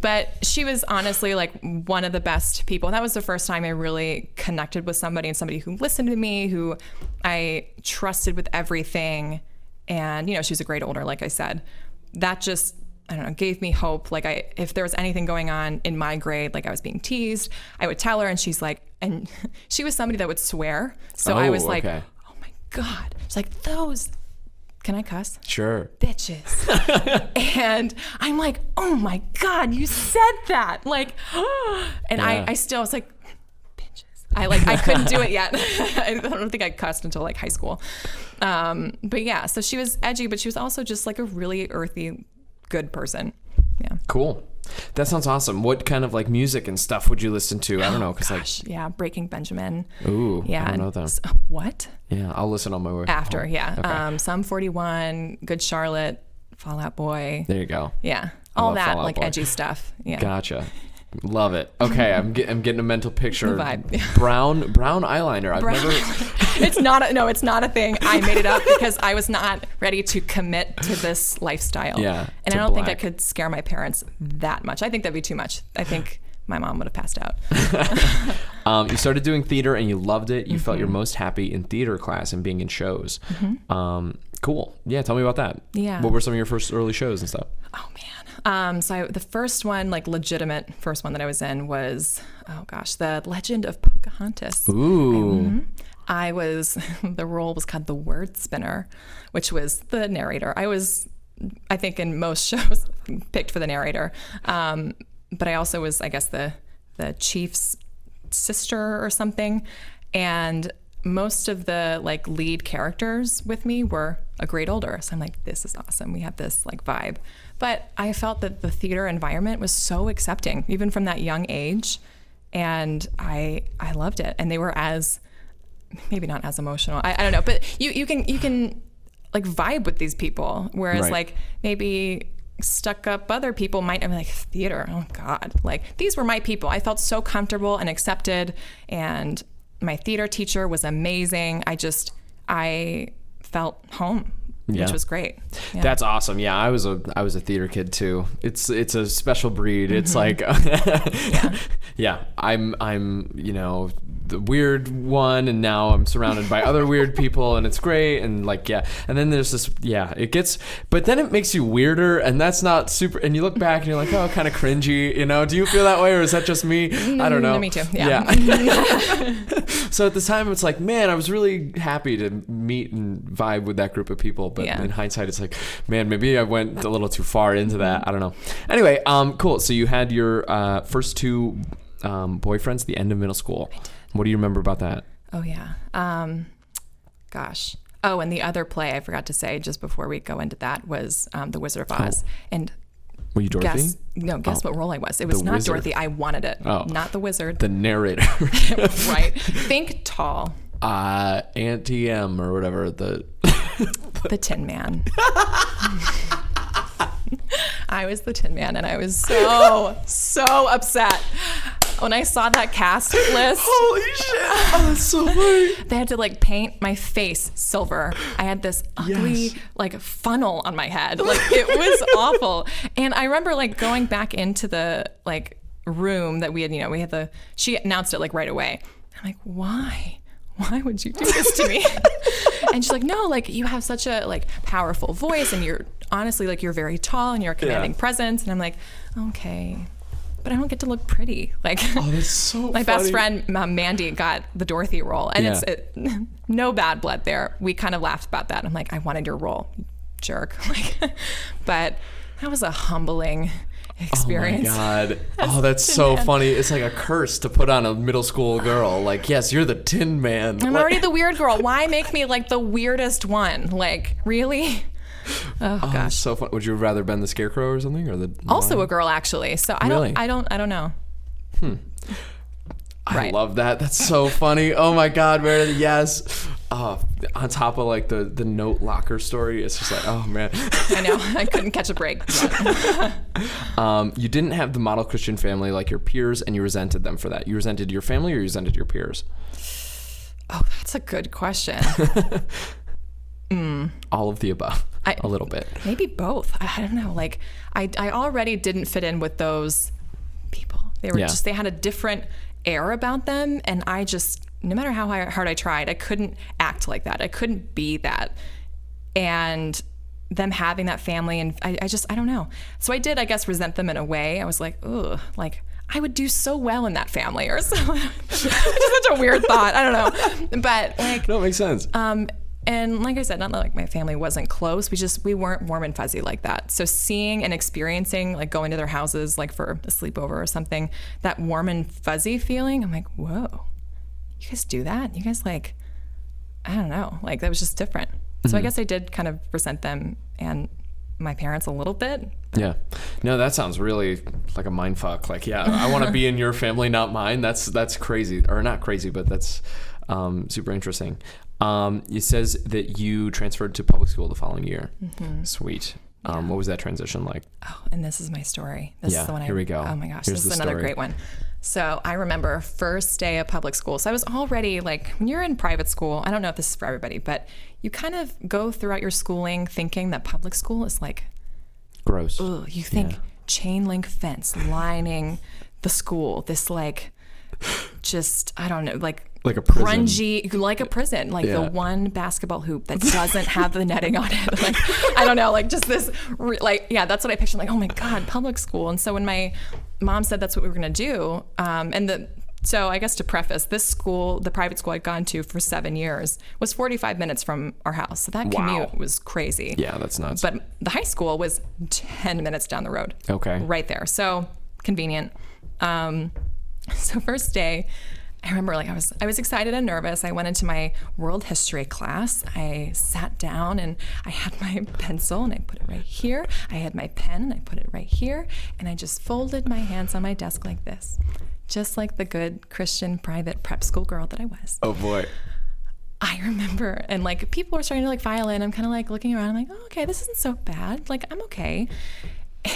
But she was honestly like one of the best people. That was the first time I really connected with somebody and somebody who listened to me, who I trusted with everything. And, she was a grade older, like I said. That just, I don't know, gave me hope. Like if there was anything going on in my grade, like I was being teased, I would tell her and she's like, and she was somebody that would swear. So I was like, oh my God. She's like, those... Can I cuss? Sure. Bitches. And I'm like, oh my God, you said that. Like, and yeah. I still was like, bitches. I couldn't do it yet. I don't think I cussed until like high school. But yeah, so she was edgy, but she was also just like a really earthy, good person. Yeah. Cool. That sounds awesome. What kind of like music and stuff would you listen to? I don't know, because yeah, Breaking Benjamin. Ooh, yeah, I don't know them. What? Yeah, I'll listen on my way After, home. yeah. Okay. Sum 41, Good Charlotte, Fall Out Boy. There you go. Yeah, I all love that Fall Out like Boy. edgy stuff. Yeah. Gotcha. Love it. Okay, I'm getting a mental picture. The vibe. Brown eyeliner. I've never. It's not a thing. I made it up because I was not ready to commit to this lifestyle. Yeah, And to I don't think I black. could scare my parents that much. I think that'd be too much. I think my mom would have passed out. You started doing theater and you loved it. You felt your most happy in theater class and being in shows. Cool. Yeah, tell me about that. Yeah. What were some of your first early shows and stuff? Oh man. The first one, like legitimate first one that I was in was, The Legend of Pocahontas. Ooh. I was, the role was called the Word Spinner, which was the narrator. I think in most shows picked for the narrator. But I also was, I guess, the chief's sister or something. And most of the like lead characters with me were a grade older. So I'm like, this is awesome. We have this like vibe. But I felt that the theater environment was so accepting, even from that young age. And I loved it. And they were maybe not as emotional. I don't know, but you can like vibe with these people. Whereas Right. like maybe stuck up other people might be like, theater, oh God. Like these were my people. I felt so comfortable and accepted, and my theater teacher was amazing. I felt home, which was great. Yeah. That's awesome. Yeah, I was a theater kid too. It's a special breed. It's like yeah, I'm the weird one, and now I'm surrounded by other weird people, and it's great. And like, yeah, and then there's this, but then it makes you weirder, and that's not super, and you look back and you're like, oh, kind of cringy, do you feel that way, or is that just me? I don't know. Me too. Yeah. So at the time it's like, man, I was really happy to meet and vibe with that group of people, but in hindsight it's like, man, maybe I went a little too far into that. I don't know. Anyway, cool. So you had your first two boyfriends at the end of middle school. What do you remember about that? Oh, yeah. Gosh. Oh, and the other play I forgot to say just before we go into that was The Wizard of Oz. And were you Dorothy? Guess what role I was. It was not wizard. Dorothy. I wanted it. Oh. Not the wizard. The narrator. Right. Think tall. Auntie M or whatever. The Tin Man. I was the Tin Man, and I was so upset when I saw that cast list. Holy shit! Oh, that's so funny. They had to like paint my face silver. I had this ugly like funnel on my head. Like it was awful. And I remember like going back into the like room that we had, she announced it like right away. I'm like, why? Why would you do this to me? And she's like, no, like you have such a like powerful voice, and you're honestly like you're very tall and you're a commanding presence. And I'm like, okay, but I don't get to look pretty. Like, oh, that's so my funny. best friend Mandy got the Dorothy role, and it's no bad blood there. We kind of laughed about that. I'm like, I wanted your role, jerk. Like, but that was a humbling experience. Oh my God. Oh, that's so funny. It's like a curse to put on a middle school girl. Like, yes, you're the Tin Man. I'm already the weird girl. Why make me like the weirdest one? Like, really? Oh gosh. So fun. Would you have rather been the Scarecrow or something, or the Also a girl, actually. So I don't know. I love that. That's so funny. Oh my God, Meredith. Yes. On top of like the note locker story, it's just like, oh man. I know. I couldn't catch a break. You didn't have the model Christian family like your peers, and you resented them for that. You resented your family, or you resented your peers? Oh, that's a good question. All of the above. A little bit. Maybe both. I don't know. Like I already didn't fit in with those people. They were they had a different air about them, and I just, no matter how hard I tried, I couldn't act like that. I couldn't be that. And them having that family, and I don't know. So I did, I guess, resent them in a way. I was like, ugh, like I would do so well in that family, or so. It's just such a weird thought. I don't know, but like, No, it makes sense. And like I said, not that like my family wasn't close. We weren't warm and fuzzy like that. So seeing and experiencing, like going to their houses, like for a sleepover or something, that warm and fuzzy feeling, I'm like, whoa, you guys do that? You guys like, I don't know, like that was just different. So I guess I did kind of resent them and my parents a little bit. Yeah. No, that sounds really like a mind fuck. Like, yeah, I want to be in your family, not mine. That's crazy. Or not crazy, but that's super interesting. It says that you transferred to public school the following year. Sweet. What was that transition like? Oh, and this is my story. This is the one here we go. Oh my gosh, Here's this is the another story. great one. So I remember first day of public school. So I was already like, when you're in private school, I don't know if this is for everybody, but you kind of go throughout your schooling thinking that public school is like, Gross. ugh, you think chain link fence lining the school, this like, just, I don't know, like Like a prison. grungy, like a prison, like the one basketball hoop that doesn't have the netting on it. Like, I don't know, like just this, like, yeah, that's what I pictured. Like, oh my God, public school. And so when my mom said that's what we were going to do, so I guess to preface, this school, the private school I'd gone to for 7 years, was 45 minutes from our house. So that commute was crazy. Yeah, that's nuts. But the high school was 10 minutes down the road. Okay. Right there. So convenient. So first day, I remember like I was excited and nervous. I went into my world history class. I sat down and I had my pencil and I put it right here. I had my pen and I put it right here. And I just folded my hands on my desk like this, just like the good Christian private prep school girl that I was. Oh boy. I remember, and like people were starting to like file in. I'm kind of like looking around. I'm like, oh, okay, this isn't so bad. Like I'm okay.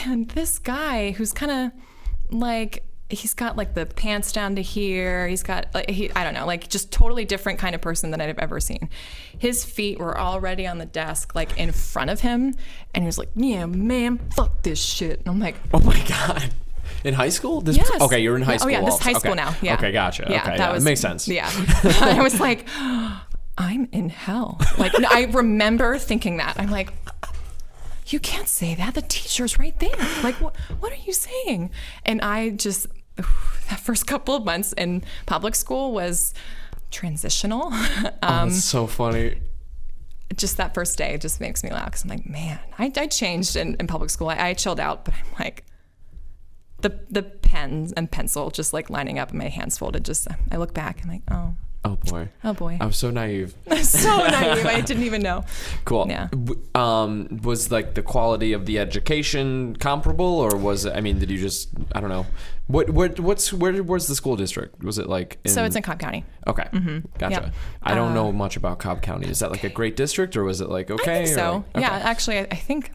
And this guy who's kind of like, he's got like the pants down to here. He's got like, I don't know, like just totally different kind of person than I've ever seen. His feet were already on the desk, like in front of him. And he was like, yeah, man, fuck this shit. And I'm like, Oh my God. In high school? Yes. Okay, you're in high school. Oh yeah, this is also. high school Okay. now. Yeah. Okay, gotcha. Yeah, okay, that makes sense. Yeah. I was like, I'm in hell. Like, no, I remember thinking that. I'm like, you can't say that. The teacher's right there. Like, what are you saying? And I just, that first couple of months in public school was transitional. That's so funny. Just that first day just makes me laugh because I'm like, man, I changed in public school. I chilled out, but I'm like, the pens and pencil just like lining up and my hands folded. Just I look back and like, Oh boy. I'm so naive. so naive. I didn't even know. Cool. Yeah. Was like the quality of the education comparable, or was it? I mean, did you just? I don't know. Where was the school district? Was it like? So it's in Cobb County. Okay. Gotcha. Yep. I don't know much about Cobb County. Is that like a great district, or was it like okay? I think so. Okay. Yeah, actually, I think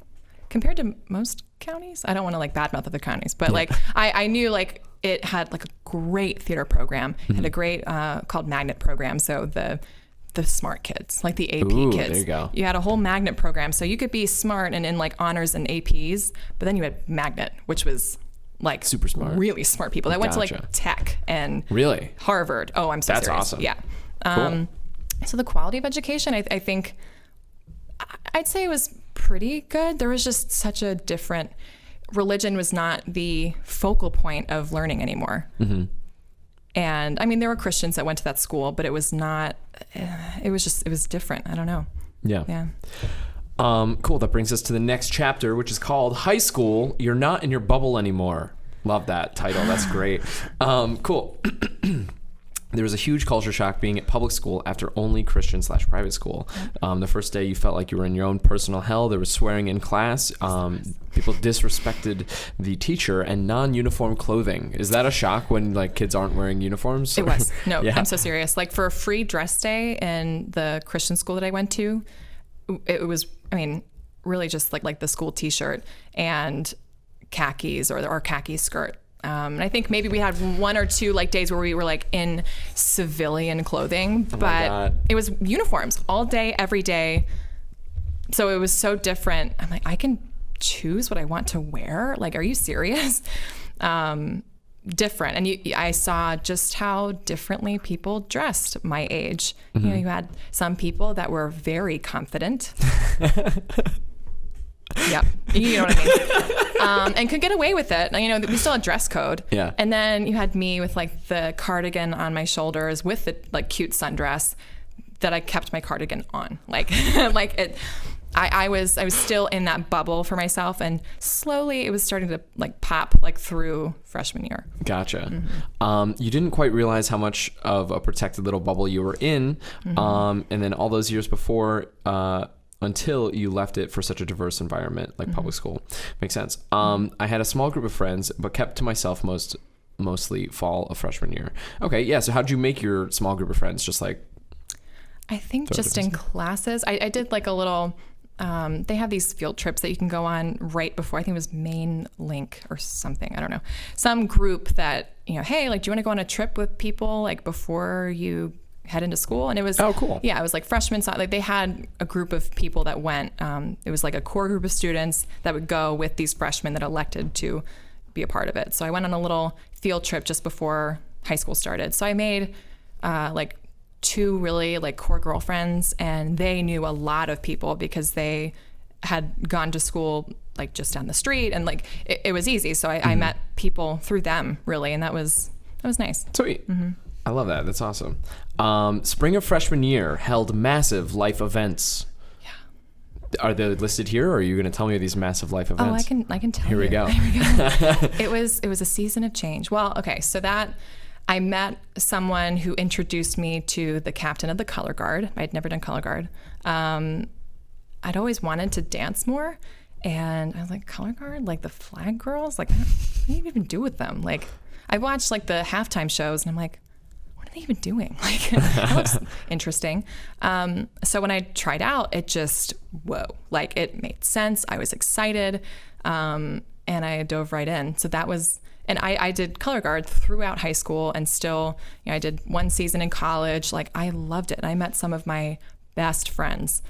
compared to most counties, I don't want to like badmouth other counties, but like I knew like it had like a great theater program, had a great called magnet program. So the smart kids, like the AP kids. There you go. You had a whole magnet program, so you could be smart and in like honors and APs, but then you had magnet, which was like super smart, really smart people that went to like Gotcha. tech and Really? Harvard. Oh, I'm so That's serious. awesome. Yeah. Cool. So the quality of education, I think, I'd say it was pretty good. There was just such a different, religion was not the focal point of learning anymore. And I mean, there were Christians that went to that school, but it was not, it was different. I don't know. Yeah. Yeah. Cool. That brings us to the next chapter, which is called High School. You're not in your bubble anymore. Love that title. That's great. Cool. There was a huge culture shock being at public school after only Christian/private school. The first day you felt like you were in your own personal hell. There was swearing in class. People disrespected the teacher and non-uniform clothing. Is that a shock when like kids aren't wearing uniforms? It was. No, Yeah. I'm so serious. Like for a free dress day in the Christian school that I went to, it was, I mean, really just like the school t-shirt and khakis or khaki skirt. And I think maybe we had one or two like days where we were like in civilian clothing, but God. it was uniforms all day, every day. So it was so different. I'm like, I can choose what I want to wear. Like, are you serious? Different. And I saw just how differently people dressed my age. You know, you had some people that were very confident. Yep. You know what I mean? And could get away with it. You know, we still had dress code. Yeah. And then you had me with like the cardigan on my shoulders with the like cute sundress that I kept my cardigan on. Like, like it, I was still in that bubble for myself, and slowly it was starting to like pop like through freshman year. Gotcha. You didn't quite realize how much of a protected little bubble you were in. And then all those years before, until you left it for such a diverse environment like public school. Makes sense. I had a small group of friends, but kept to myself mostly fall of freshman year. Okay, yeah. So how'd you make your small group of friends? Just like, I think just in classes. I did like a little, they have these field trips that you can go on right before, I think it was Main Link or something. I don't know. Some group that, hey, like, do you want to go on a trip with people like before you head into school? And it was, oh, cool. Yeah, it was like freshmen. Like they had a group of people that went, it was like a core group of students that would go with these freshmen that elected to be a part of it. So I went on a little field trip just before high school started. So I made like 2 really like core girlfriends, and they knew a lot of people because they had gone to school like just down the street, and like it was easy. So I met people through them really, and that was nice. Sweet. I love that. That's awesome. Spring of freshman year held massive life events. Yeah. Are they listed here, or are you going to tell me these massive life events? Oh, I can tell you. Here we go. It was a season of change. Well, okay, so that I met someone who introduced me to the captain of the color guard. I'd never done color guard. I'd always wanted to dance more, and I was like, color guard, like the flag girls, like what do you even do with them? Like I watched like the halftime shows, and I'm like, what are they even doing? Like that looks interesting. So when I tried out, it just like it made sense. I was excited, and I dove right in. So that was. And I did color guard throughout high school, and still, I did 1 season in college. Like I loved it. And I met some of my best friends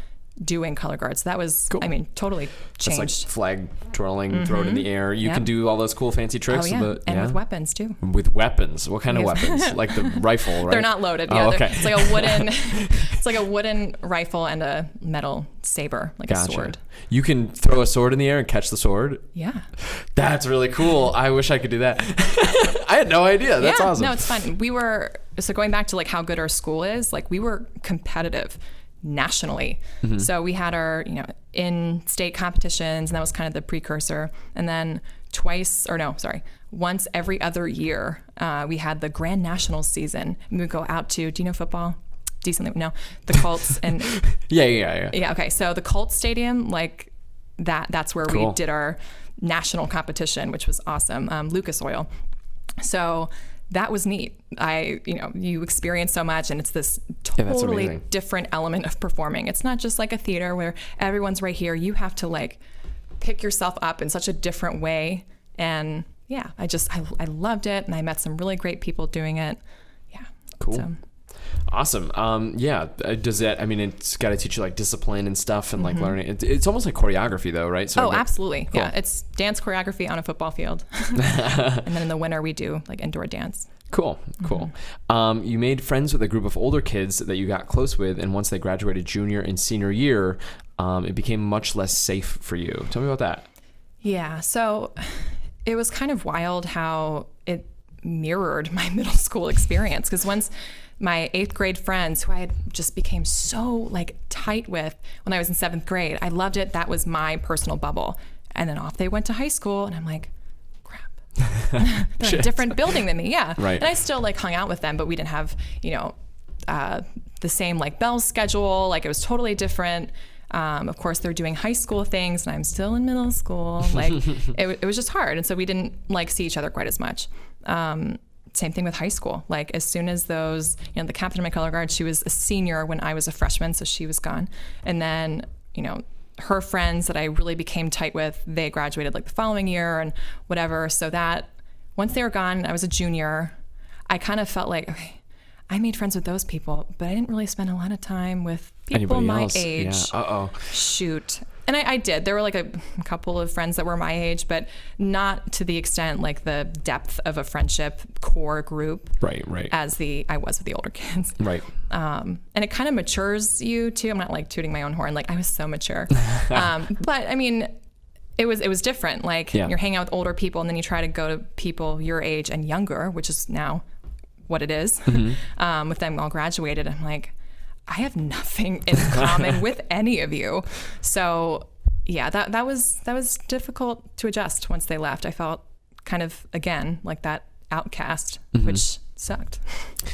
doing color guard. So that was, cool. I mean, totally changed. That's like flag twirling, throw it in the air. You can do all those cool fancy tricks. Oh, yeah. And with weapons too. With weapons. What kind of weapons? Like the rifle, right? They're not loaded. Oh, okay. It's like a wooden rifle and a metal saber, like a sword. You can throw a sword in the air and catch the sword? Yeah. That's really cool. I wish I could do that. I had no idea. That's awesome. No, it's fun. So going back to like how good our school is, like we were competitive nationally. So we had our, in-state competitions, and that was kind of the precursor. And then once every other year, we had the Grand Nationals season. And we would go out to, do you know football? Decently, no, the Colts and yeah. Okay, so the Colts stadium, like that's where we did our national competition, which was awesome. Lucas Oil. So that was neat. You experience so much, and it's this totally different element of performing. It's not just like a theater where everyone's right here. You have to like pick yourself up in such a different way. And yeah, I loved it, and I met some really great people doing it. Yeah. Cool. So. Awesome. Does that, it's got to teach you like discipline and stuff, and like learning. It's almost like choreography though, right? So absolutely. Cool. Yeah. It's dance choreography on a football field. And then in the winter we do like indoor dance. Cool. You made friends with a group of older kids that you got close with, and once they graduated junior and senior year, it became much less safe for you. Tell me about that. Yeah. So it was kind of wild how it mirrored my middle school experience, because once my 8th grade friends, who I had just became so like tight with when I was in 7th grade, I loved it. That was my personal bubble. And then off they went to high school, and I'm like, crap. They're in a different building than me. Yeah. Right. And I still like hung out with them, but we didn't have, the same like bell schedule. Like it was totally different. Of course, they're doing high school things, and I'm still in middle school. Like it was just hard. And so we didn't like see each other quite as much. Same thing with high school. Like as soon as those, the captain of my color guard, she was a senior when I was a freshman, so she was gone. And then, her friends that I really became tight with, they graduated like the following year and whatever. So that once they were gone, I was a junior. I kind of felt like, okay, I made friends with those people, but I didn't really spend a lot of time with people my age. Yeah. Shoot. And I did. There were like a couple of friends that were my age, but not to the extent like the depth of a friendship core group. Right. As I was with the older kids. Right. And it kind of matures you too. I'm not like tooting my own horn. Like I was so mature. But it was different. Like you're hanging out with older people, and then you try to go to people your age and younger, which is now what it is. With them all graduated. I'm like, I have nothing in common with any of you. So yeah, that was difficult to adjust once they left. I felt kind of, again, like that outcast, which sucked.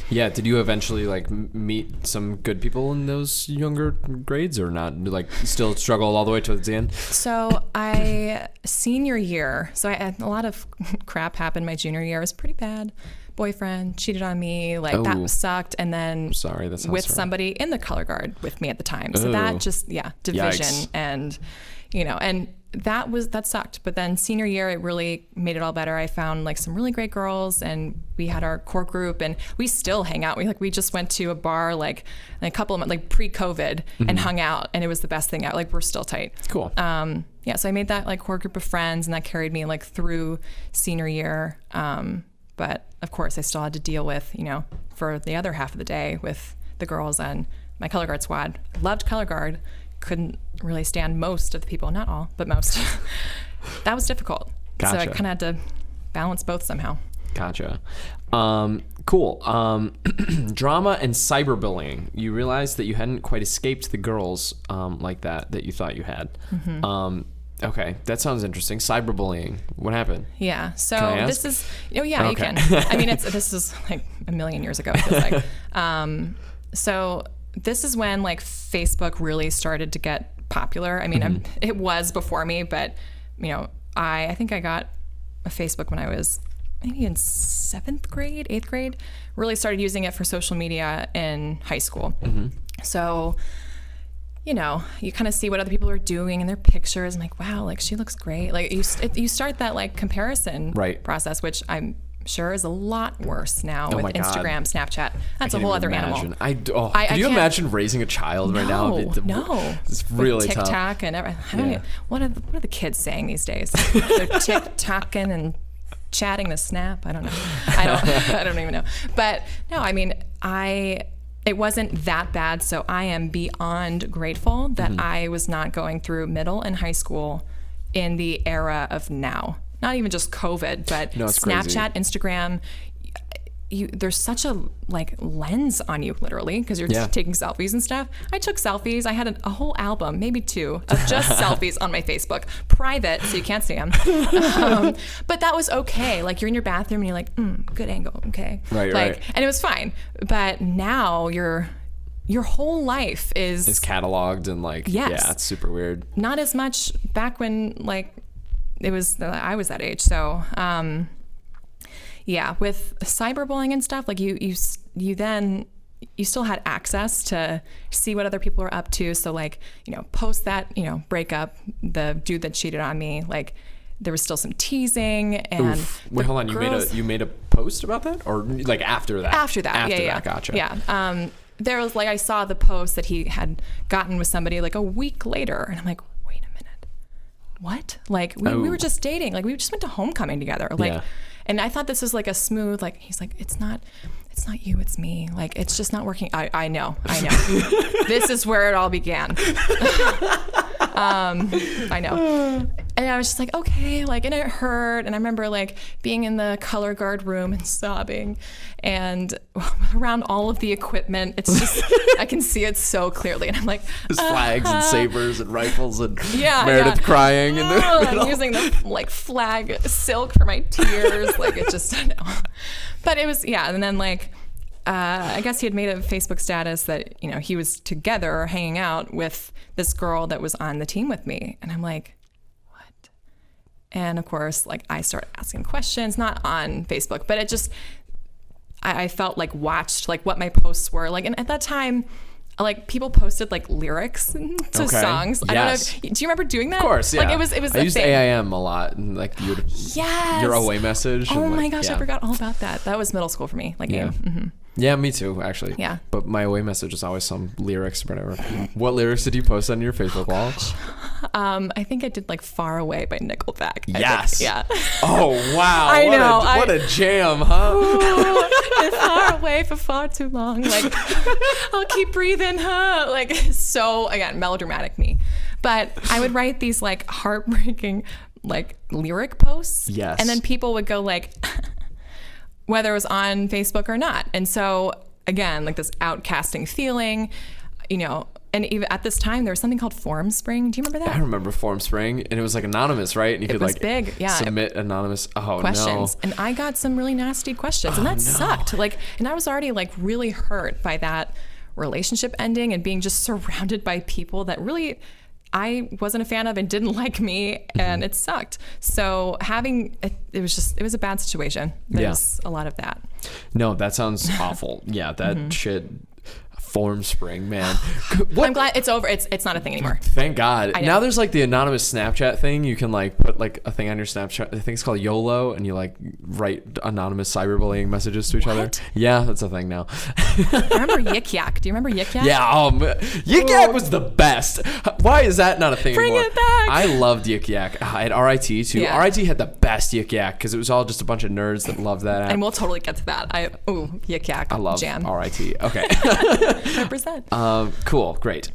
Yeah. Did you eventually like meet some good people in those younger grades, or not? Like still struggle all the way towards the end? So senior year, so I had a lot of crap happen my junior year. It was pretty bad. Boyfriend cheated on me, like that sucked. And then Sorry, that sounds with sorry. somebody in the color guard with me at the time. So that just, division. Yikes. And, and that sucked. But then senior year, it really made it all better. I found like some really great girls, and we had our core group, and we still hang out. We just went to a bar like a couple of months, like pre-COVID, and hung out, and it was the best thing out. Like we're still tight. Cool. So I made that like core group of friends, and that carried me like through senior year. But of course I still had to deal with, for the other half of the day with the girls and my color guard squad. Loved color guard. Couldn't really stand most of the people, not all, but most. That was difficult. Gotcha. So I kind of had to balance both somehow. Gotcha. Cool. Drama and cyberbullying. You realized that you hadn't quite escaped the girls like that you thought you had. Okay, that sounds interesting. Cyberbullying. What happened? Yeah. So Can I ask? this is, yeah, you Okay. can. I mean, this is like a million years ago. It feels like. So this is when like Facebook really started to get popular. I mean, it was before me, but I think I got a Facebook when I was maybe in 7th grade, 8th grade. Really started using it for social media in high school. So, you kind of see what other people are doing in their pictures, and like, wow, like she looks great. Like you start that like comparison process, which I'm sure is a lot worse now with my God. Instagram, Snapchat. That's a whole other animal. Can you imagine raising a child right now? No. It's really with tough. TikTok and everything. What are the kids saying these days? They're TikToking and chatting the Snap. I don't know. I don't even know. But no, I mean, it wasn't that bad, so I am beyond grateful that I was not going through middle and high school in the era of now. Not even just COVID, but Snapchat, crazy. Instagram. There's such a like lens on you, literally, because you're taking selfies and stuff. I took selfies. I had a whole album, maybe 2, of just selfies on my Facebook, private, so you can't see them. But that was okay. Like you're in your bathroom and you're like, good angle, okay, right. And it was fine. But now your whole life is cataloged and like, yeah, it's super weird. Not as much back when like I was that age. So. Yeah, with cyberbullying and stuff, like you still had access to see what other people were up to. So like, post that, breakup, the dude that cheated on me, like there was still some teasing and wait, hold on. You made a post about that, or like after that? After that. Gotcha. Yeah. There was like, I saw the post that he had gotten with somebody like a week later, and I'm like, wait a minute. What? Like we were just dating. Like we just went to homecoming together. Like, and I thought this was like a smooth, like, he's like, it's not you, it's me. Like, it's just not working. I know. This is where it all began. I know. And I was just like, okay, like, and it hurt. And I remember like being in the color guard room and sobbing and around all of the equipment. It's just, I can see it so clearly. And I'm like, there's flags and sabers and rifles and Meredith crying. I'm using the like flag silk for my tears. Like it just, I know. But it was, and then like, I guess he had made a Facebook status that, he was together or hanging out with this girl that was on the team with me. And I'm like, what? And of course, like I started asking questions, not on Facebook, but it just, I felt like watched, like what my posts were like. And at that time, like people posted like lyrics to songs. I don't know. Do you remember doing that? Of course, yeah. Like it was I used thing. AIM a lot, and like your away message. Oh and, my like, gosh, I forgot all about that. That was middle school for me. Like Yeah, me too, actually. Yeah. But my away message is always some lyrics or whatever. What lyrics did you post on your Facebook wall? I think I did like Far Away by Nickelback. Yes. Yeah. Oh, wow. I know. What a jam, huh? Ooh, been far away for far too long. Like, I'll keep breathing, huh? Like, so, again, melodramatic me. But I would write these like heartbreaking like lyric posts. Yes. And then people would go like, whether it was on Facebook or not. And so, again, like this outcasting feeling, And even at this time, there was something called Form Spring. Do you remember that? I remember Form Spring, and it was like anonymous, right? And you could was like big. Yeah. submit anonymous questions. No. And I got some really nasty questions, and that sucked. Like, and I was already like really hurt by that relationship ending and being just surrounded by people that really I wasn't a fan of and didn't like me, and it sucked. So it was a bad situation. There's a lot of that. No, that sounds awful. Yeah, that shit. Form Spring, man. I'm glad it's over. It's not a thing anymore. Thank God. Now there's like the anonymous Snapchat thing. You can like put like a thing on your Snapchat. I think it's called YOLO, and you like write anonymous cyberbullying messages to each other. Yeah, that's a thing now. I remember Yik Yak. Do you remember Yik Yak? Yeah, Yik Yak was the best. Why is that not a thing anymore? Bring it back. I loved Yik Yak. At RIT too. Yeah. RIT had the best Yik Yak because it was all just a bunch of nerds that loved that app. And we'll totally get to that. Yik Yak. I love jam. RIT. Okay. Represent. Cool, great.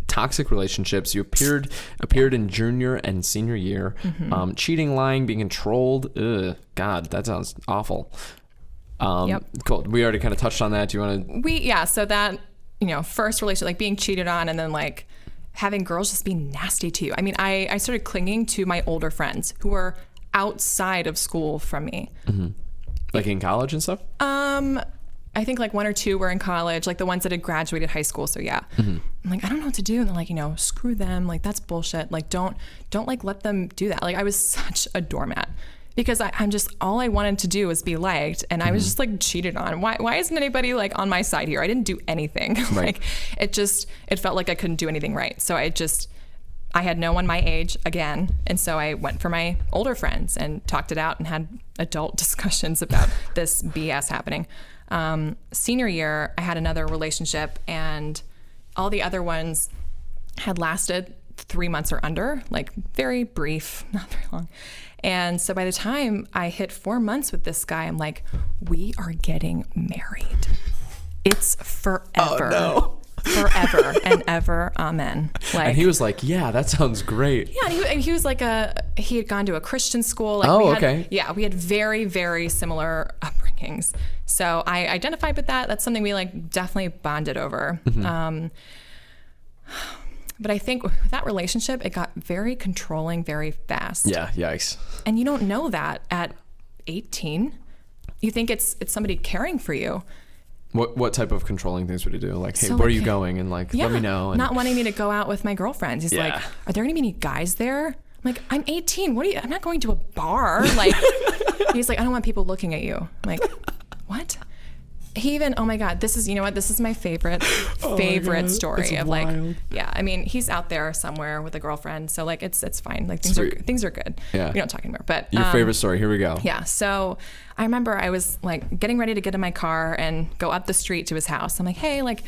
Toxic relationships. You appeared in junior and senior year. Cheating, lying, being controlled. Ugh, God, that sounds awful. Yep. Cool. We already kind of touched on that. Do you want to? So that, first relationship, like being cheated on, and then like having girls just be nasty to you. I mean, I started clinging to my older friends who were outside of school from me. Like in college and stuff? I think like one or two were in college, like the ones that had graduated high school. So yeah, I'm like, I don't know what to do. And they're like, screw them. Like, that's bullshit. Like, don't like let them do that. Like, I was such a doormat because I'm just, all I wanted to do was be liked. And I was just like cheated on. Why isn't anybody like on my side here? I didn't do anything. Right. Like it felt like I couldn't do anything right. So I had no one my age again. And so I went for my older friends and talked it out and had adult discussions about this BS happening. Senior year, I had another relationship, and all the other ones had lasted 3 months or under, like very brief, not very long. And so by the time I hit 4 months with this guy, I'm like, we are getting married. It's forever. Oh, no. Forever and ever, amen. Like, and he was like, yeah, that sounds great. Yeah, and he was like he had gone to a Christian school. Like okay. Yeah, we had very, very similar upbringings. So I identified with that. That's something we like definitely bonded over. But I think with that relationship, it got very controlling very fast. Yeah, yikes. And you don't know that at 18. You think it's somebody caring for you. What type of controlling things would he do? Like, hey, So, where are like, you going? And like, let me know. And not wanting me to go out with my girlfriends. He's like, Yeah. are there gonna be any guys there? I'm like, I'm 18. I'm not going to a bar. Like, he's like, I don't want people looking at you. I'm like, what? He even, oh my God, this is my favorite story it's of wild. like, yeah, I mean, he's out there somewhere with a girlfriend. So like, it's fine. Like things are good. Yeah. We don't talk anymore, but. Your favorite story. Here we go. Yeah. So I remember I was like getting ready to get in my car and go up the street to his house. I'm like, hey, like,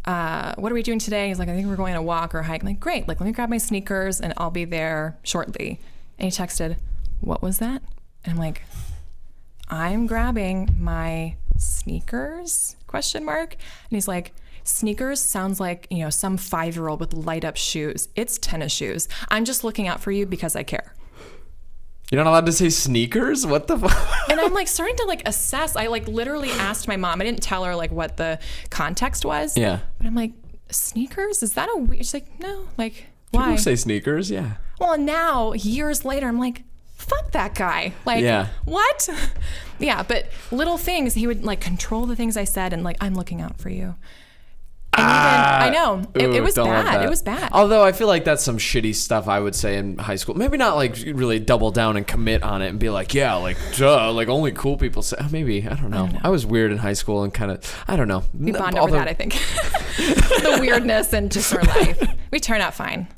what are we doing today? He's like, I think we're going on a walk or a hike. I'm like, great. Like, let me grab my sneakers and I'll be there shortly. And he texted, what was that? And I'm like, I'm grabbing my sneakers ? And he's like, sneakers sounds like, some 5-year-old with light up shoes. It's tennis shoes. I'm just looking out for you because I care. You're not allowed to say sneakers? What the fuck? And I'm like starting to like assess. I like literally asked my mom. I didn't tell her like what the context was. Yeah. But I'm like, sneakers? Is that a weird? She's like, no. Like, why? People say sneakers, yeah. Well, now years later, I'm like, fuck that guy. Like, Yeah. what? Yeah, but little things, he would like control the things I said and like, I'm looking out for you. And even, I know, it was don't want bad. that. It was bad. Although I feel like that's some shitty stuff I would say in high school. Maybe not like really double down and commit on it and be like, yeah, like, duh, like only cool people say. Maybe, I don't know. I was weird in high school and kind of, I don't know. We bond over that, I think. The weirdness and just our life. We turn out fine.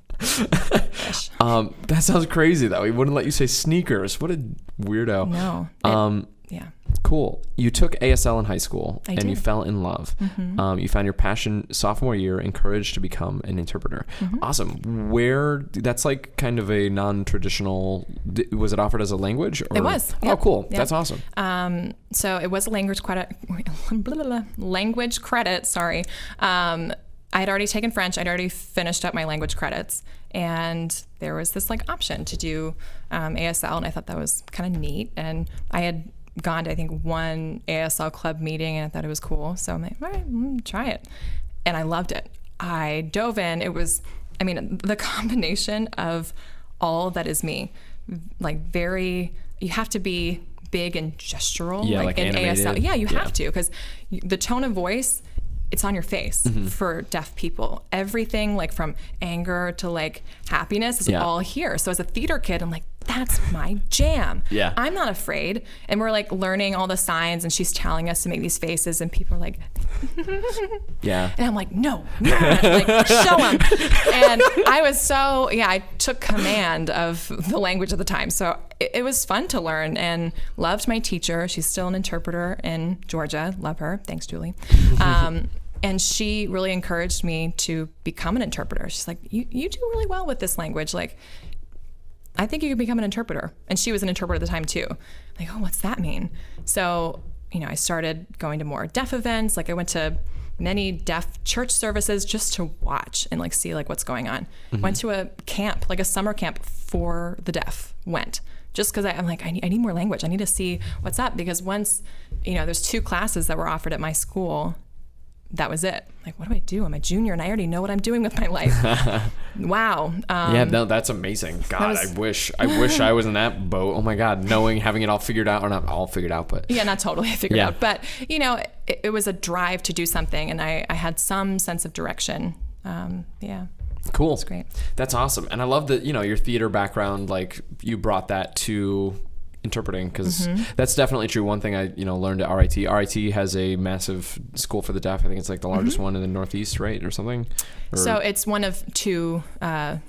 That sounds crazy though. He wouldn't let you say sneakers. What a weirdo. No. Yeah. Cool. You took ASL in high school I and did. you fell in love. You found your passion sophomore year, encouraged to become an interpreter. Awesome. That's like kind of a non-traditional, was it offered as a language? Or? It was. Oh, Yep. cool. Yep. That's awesome. So it was a language credit. Sorry. I had already taken French. I'd already finished up my language credits. And there was this like option to do ASL. And I thought that was kind of neat. And I had gone to, I think, one ASL club meeting and I thought it was cool. So I'm like, all right, try it. and I loved it. I dove in. It was, I mean, the combination of all that is me, like you have to be big and gestural, like in animated. ASL. Yeah, you have to, because the tone of voice, it's on your face for deaf people. Everything like from anger to like happiness is all here. So as a theater kid, I'm like, that's my jam. Yeah. I'm not afraid. And we're like learning all the signs, and she's telling us to make these faces, and people are like, yeah. And I'm like, no, like show them. And I was I took command of the language at the time. So it was fun to learn, and loved my teacher. She's still an interpreter in Georgia. Love her. Thanks, Julie. And she really encouraged me to become an interpreter. She's like, you do really well with this language. Like, I think you could become an interpreter. And she was an interpreter at the time too. Like, oh, what's that mean? So, I started going to more deaf events. Like I went to many deaf church services just to watch and like see like what's going on. Went to a camp, like a summer camp for the deaf. Went just because I'm like, I need more language. I need to see what's up, because once, there's 2 classes that were offered at my school. That was it. Like, what do I do? I'm a junior and I already know what I'm doing with my life. Wow. No, that's amazing. God, I wish I was in that boat. Oh my God, having it all figured out, or not all figured out, but yeah, not totally figured out. But it was a drive to do something, and I had some sense of direction. Cool. It's great. That's awesome. And I love that, your theater background, like you brought that to interpreting, because that's definitely true. One thing I learned at RIT has a massive school for the deaf. I think it's like the largest one in the Northeast, right, or something. So it's one of 2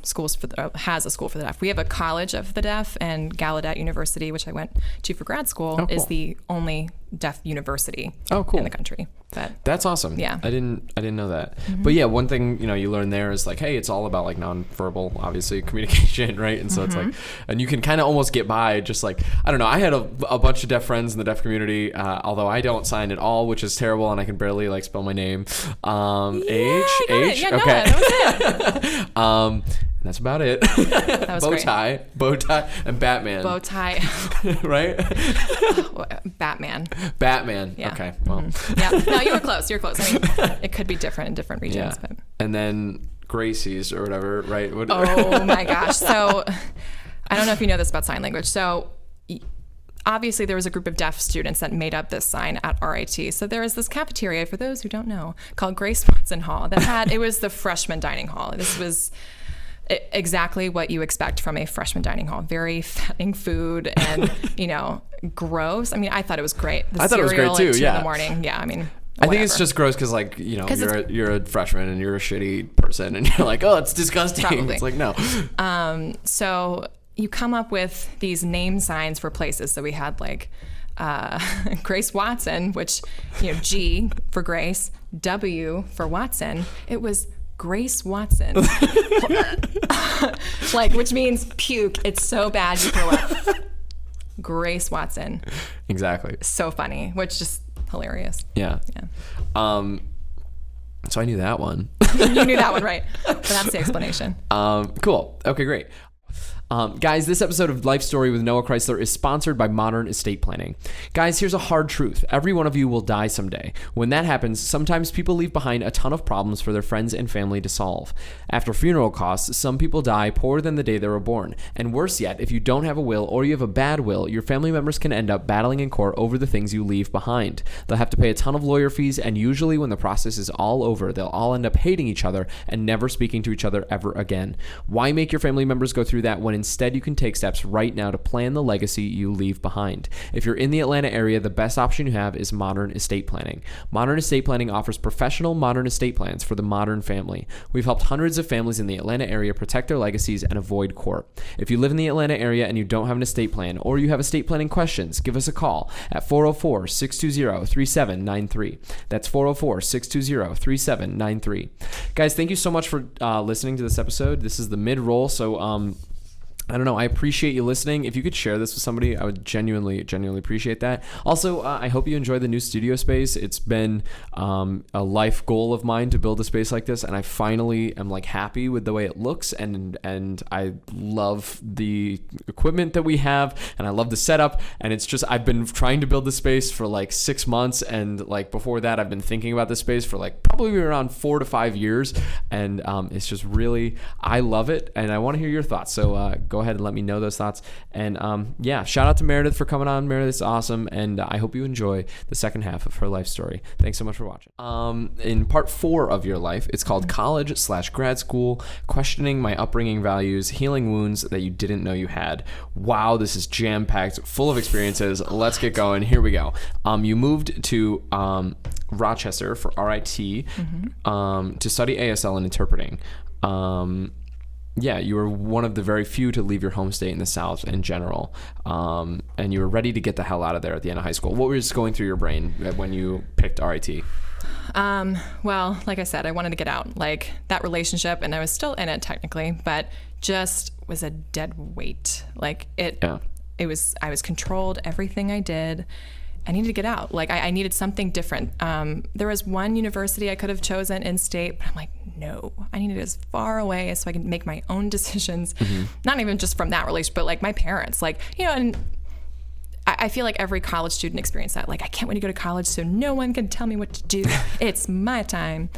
schools has a school for the deaf. We have a College of the Deaf, and Gallaudet University, which I went to for grad school, is the only deaf university in the country. But that's awesome. Yeah, I didn't know that. But yeah, one thing you learn there is like, hey, it's all about like nonverbal, obviously, communication, right? And so it's like, and you can kind of almost get by just like, I don't know. I had a bunch of deaf friends in the deaf community, although I don't sign at all, which is terrible, and I can barely like spell my name. H. Yeah, okay. That was it. And that's about it. That was bow tie, and Batman. Bow tie, right? Batman. Yeah. Okay. Well. Yeah. No, you were close. I mean, it could be different in different regions, but. And then Gracie's or whatever, right? Oh my gosh. So, I don't know if you know this about sign language. So, obviously there was a group of deaf students that made up this sign at RIT. So there was this cafeteria, for those who don't know, called Grace Watson Hall it was the freshman dining hall. This was exactly what you expect from a freshman dining hall. Very fattening food and, gross. I mean, I thought it was great. I thought it was great too. At 2 Yeah. in the morning. Yeah. I mean, whatever. I think it's just gross because like, you're a freshman and you're a shitty person and you're like, oh, it's disgusting. Probably. It's like, no. So you come up with these name signs for places. So we had like Grace Watson, which, G for Grace, W for Watson. It was Grace Watson, like, which means puke. It's so bad you throw up. Grace Watson. Exactly. So funny, which just hilarious. Yeah. So I knew that one. You knew that one, right? But that's the explanation. Cool. Okay, great. Guys, this episode of Life Story with Noah Chrysler is sponsored by Modern Estate Planning. Guys, here's a hard truth. Every one of you will die someday. When that happens, sometimes people leave behind a ton of problems for their friends and family to solve. After funeral costs, some people die poorer than the day they were born. And worse yet, if you don't have a will or you have a bad will, your family members can end up battling in court over the things you leave behind. They'll have to pay a ton of lawyer fees, and usually when the process is all over, they'll all end up hating each other and never speaking to each other ever again. Why make your family members go through that when instead you can take steps right now to plan the legacy you leave behind? If you're in the Atlanta area, the best option you have is Modern Estate Planning. Modern Estate Planning offers professional modern estate plans for the modern family. We've helped hundreds of families in the Atlanta area protect their legacies and avoid court. If you live in the Atlanta area and you don't have an estate plan, or you have estate planning questions, give us a call at 404-620-3793. That's 404-620-3793. Guys, thank you so much for listening to this episode. This is the mid-roll, so I don't know. I appreciate you listening. If you could share this with somebody, I would genuinely appreciate that. Also, I hope you enjoy the new studio space. It's been a life goal of mine to build a space like this, and I finally am like happy with the way it looks, and I love the equipment that we have, and I love the setup. And it's just, I've been trying to build the space for like 6 months, and like before that, I've been thinking about this space for like probably around 4 to 5 years, and it's just really, I love it, and I want to hear your thoughts. So go ahead and let me know those thoughts. And yeah, shout out to Meredith for coming on. Meredith is awesome, and I hope you enjoy the second half of her life story. Thanks so much for watching. In part 4 of your life, it's called College/Grad School, Questioning My Upbringing Values, Healing Wounds That You Didn't Know You Had. Wow, this is jam-packed, full of experiences. Let's get going. Here we go. You moved to Rochester for RIT to study ASL and interpreting. Yeah, you were one of the very few to leave your home state in the South in general, and you were ready to get the hell out of there at the end of high school. What was going through your brain when you picked RIT? Well, like I said, I wanted to get out. Like that relationship, and I was still in it technically, but just was a dead weight. Like I was controlled, everything I did. I needed to get out. Like I needed something different. There was one university I could have chosen in state, but I'm like, no, I needed it as far away so I can make my own decisions. Not even just from that relationship, but like my parents, like, you know, and I feel like every college student experienced that. Like, I can't wait to go to college so no one can tell me what to do. It's my time.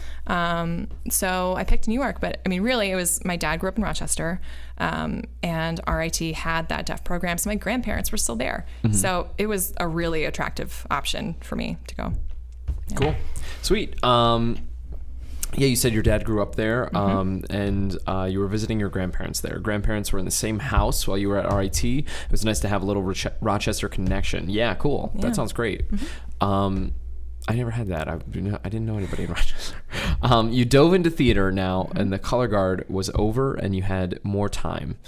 So I picked New York, but I mean, really it was, my dad grew up in Rochester, and RIT had that deaf program. So my grandparents were still there. So it was a really attractive option for me to go. Yeah. Cool. Sweet. Yeah, you said your dad grew up there, and you were visiting your grandparents there. Grandparents were in the same house while you were at RIT. It was nice to have a little Rochester connection. Yeah, cool. Yeah. That sounds great. I never had that. I didn't know anybody in Rochester. You dove into theater now, and the color guard was over, and you had more time.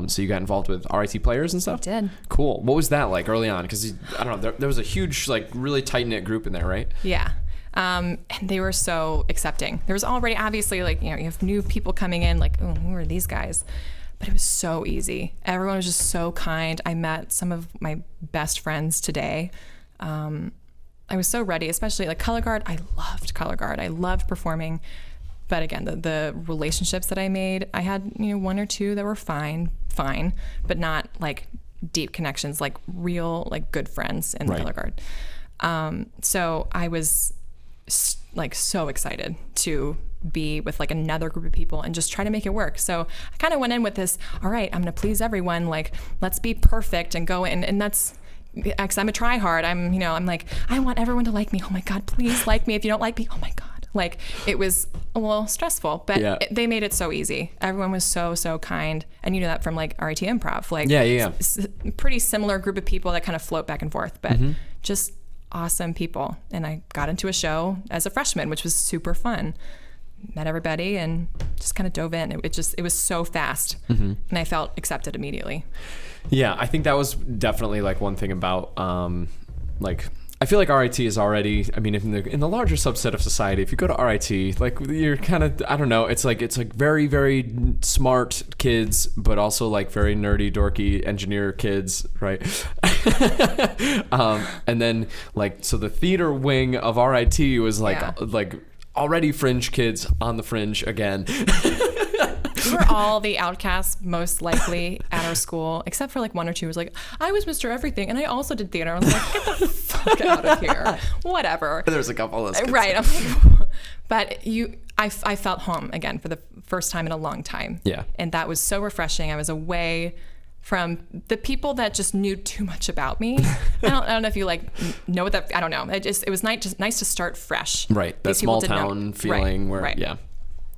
So you got involved with RIT players and stuff? I did. Cool. What was that like early on? Because, I don't know, there was a huge, like, really tight-knit group in there, right? Yeah. And they were so accepting. There was already, obviously, like, you know, you have new people coming in, like, oh, who are these guys? But it was so easy. Everyone was just so kind. I met some of my best friends today. I was so ready, especially like color guard. I loved color guard. I loved performing. But again, the relationships that I made, I had, you know, 1 or 2 that were fine, but not like deep connections, like real, like good friends in the color guard. So I was like so excited to be with like another group of people and just try to make it work. So I kind of went in with this, all right, I'm going to please everyone. Like, let's be perfect and go in. And that's, because I'm a try hard. I'm like, I want everyone to like me. Oh my God, please like me. If you don't like me, oh my God. Like, it was a little stressful, but they made it so easy. Everyone was so, so kind. And you know that from like RIT Improv, like pretty similar group of people that kind of float back and forth, but just awesome people. And I got into a show as a freshman, which was super fun. Met everybody and just kind of dove in. It was so fast, and I felt accepted immediately. Yeah, I think that was definitely like one thing about like, I feel like RIT is already, I mean, in the larger subset of society, if you go to RIT, like, you're kind of, I don't know, it's like very, very smart kids, but also like very nerdy, dorky engineer kids, right? And then like, so the theater wing of RIT was like already fringe kids on the fringe again. We were all the outcasts, most likely, at our school, except for like 1 or 2 was like, I was Mr. Everything, and I also did theater. I was like, get the fuck out of here. Whatever. There's a couple of those kids. Right. I'm like, but I felt home again for the first time in a long time. Yeah. And that was so refreshing. I was away from the people that just knew too much about me. I don't know if you like know what that, I don't know. It was nice to start fresh. Right. That small town feeling where, yeah.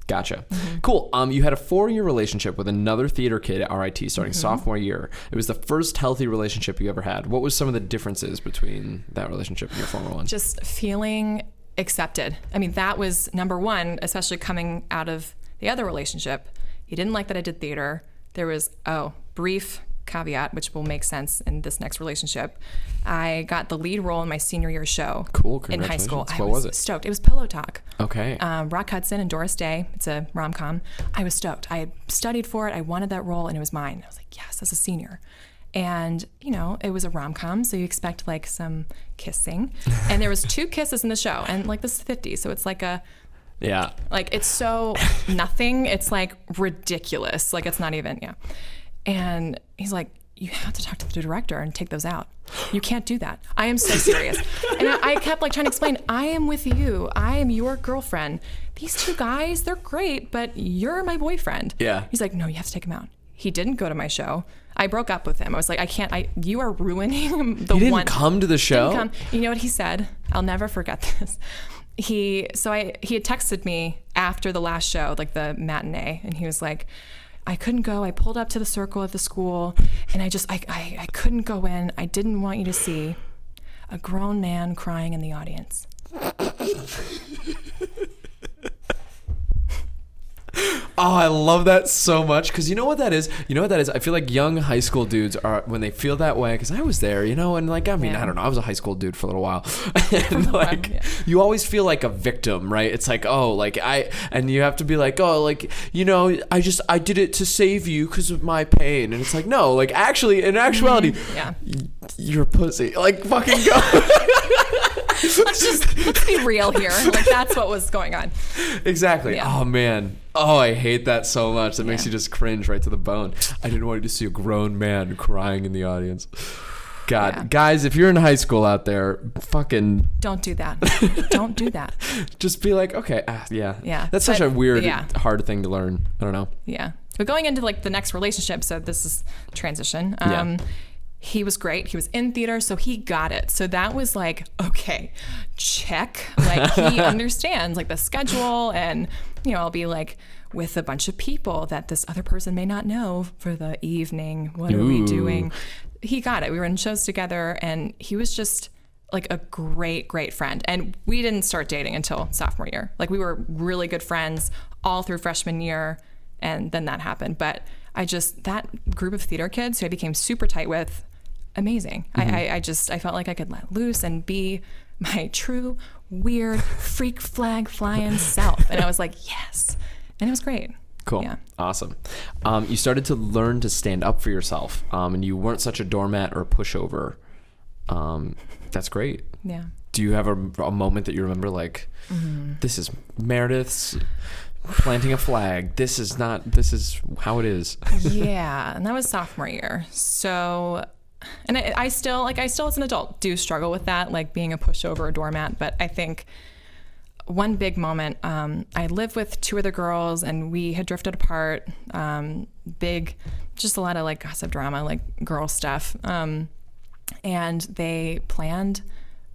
Gotcha. Cool. You had a 4-year relationship with another theater kid at RIT starting sophomore year. It was the first healthy relationship you ever had. What was some of the differences between that relationship and your former one? Just feeling accepted. I mean, that was number one, especially coming out of the other relationship. He didn't like that I did theater. There was, brief caveat, which will make sense in this next relationship. I got the lead role in my senior year show. Cool, in high school. What was it? Stoked. It was Pillow Talk. Okay. Rock Hudson and Doris Day. It's a rom-com. I was stoked. I had studied for it. I wanted that role, and it was mine. I was like, yes, as a senior. And, you know, it was a rom-com, so you expect like some kissing. And there was 2 kisses in the show, and like this is 50, so it's like like it's so nothing. It's like ridiculous. Like it's not even, And he's like, you have to talk to the director and take those out. You can't do that. I am so serious. And I kept like trying to explain, I am with you. I am your girlfriend. These 2 guys, they're great, but you're my boyfriend. Yeah. He's like, no, you have to take them out. He didn't go to my show. I broke up with him. I was like, you are ruining the one. He didn't come to the show? Didn't come. You know what he said? I'll never forget this. He had texted me after the last show, like the matinee, and he was like, I couldn't go. I pulled up to the circle at the school, and I couldn't go in. I didn't want you to see a grown man crying in the audience. Oh, I love that so much, because you know what that is? I feel like young high school dudes are, when they feel that way, because I was there, you know, and like, I mean, I don't know, I was a high school dude for a little while. And like, you always feel like a victim, right? It's like, oh, like and you have to be like, oh, like, you know, I did it to save you because of my pain. And it's like, no, like actually, in actuality, you're a pussy. Like, fucking go. Let's be real here. Like that's what was going on. Exactly. Yeah. Oh man. Oh, I hate that so much. That makes you just cringe right to the bone. I didn't want you to see a grown man crying in the audience. God, guys, if you're in high school out there, fucking don't do that. Don't do that. Just be like, okay, yeah. That's such a weird, hard thing to learn. I don't know. Yeah. But going into like the next relationship, so this is transition. He was great. He was in theater, so he got it. So that was like, okay, check. Like he understands like the schedule, and you know, I'll be like with a bunch of people that this other person may not know for the evening. What are we doing? He got it. We were in shows together, and he was just like a great, great friend. And we didn't start dating until sophomore year. Like we were really good friends all through freshman year, and then that happened. But that group of theater kids who I became super tight with, amazing. Mm-hmm. I felt like I could let loose and be my true weird freak flag flying self. And I was like, yes. And it was great. Cool. Yeah. Awesome. You started to learn to stand up for yourself, and you weren't such a doormat or a pushover. That's great. Yeah. Do you have a moment that you remember, like, this is Meredith's planting a flag. This is how it is. Yeah. And that was sophomore year. So, and I still as an adult do struggle with that, like being a pushover or doormat. But I think one big moment, I lived with 2 other girls, and we had drifted apart. Just a lot of like gossip drama, like girl stuff. And they planned,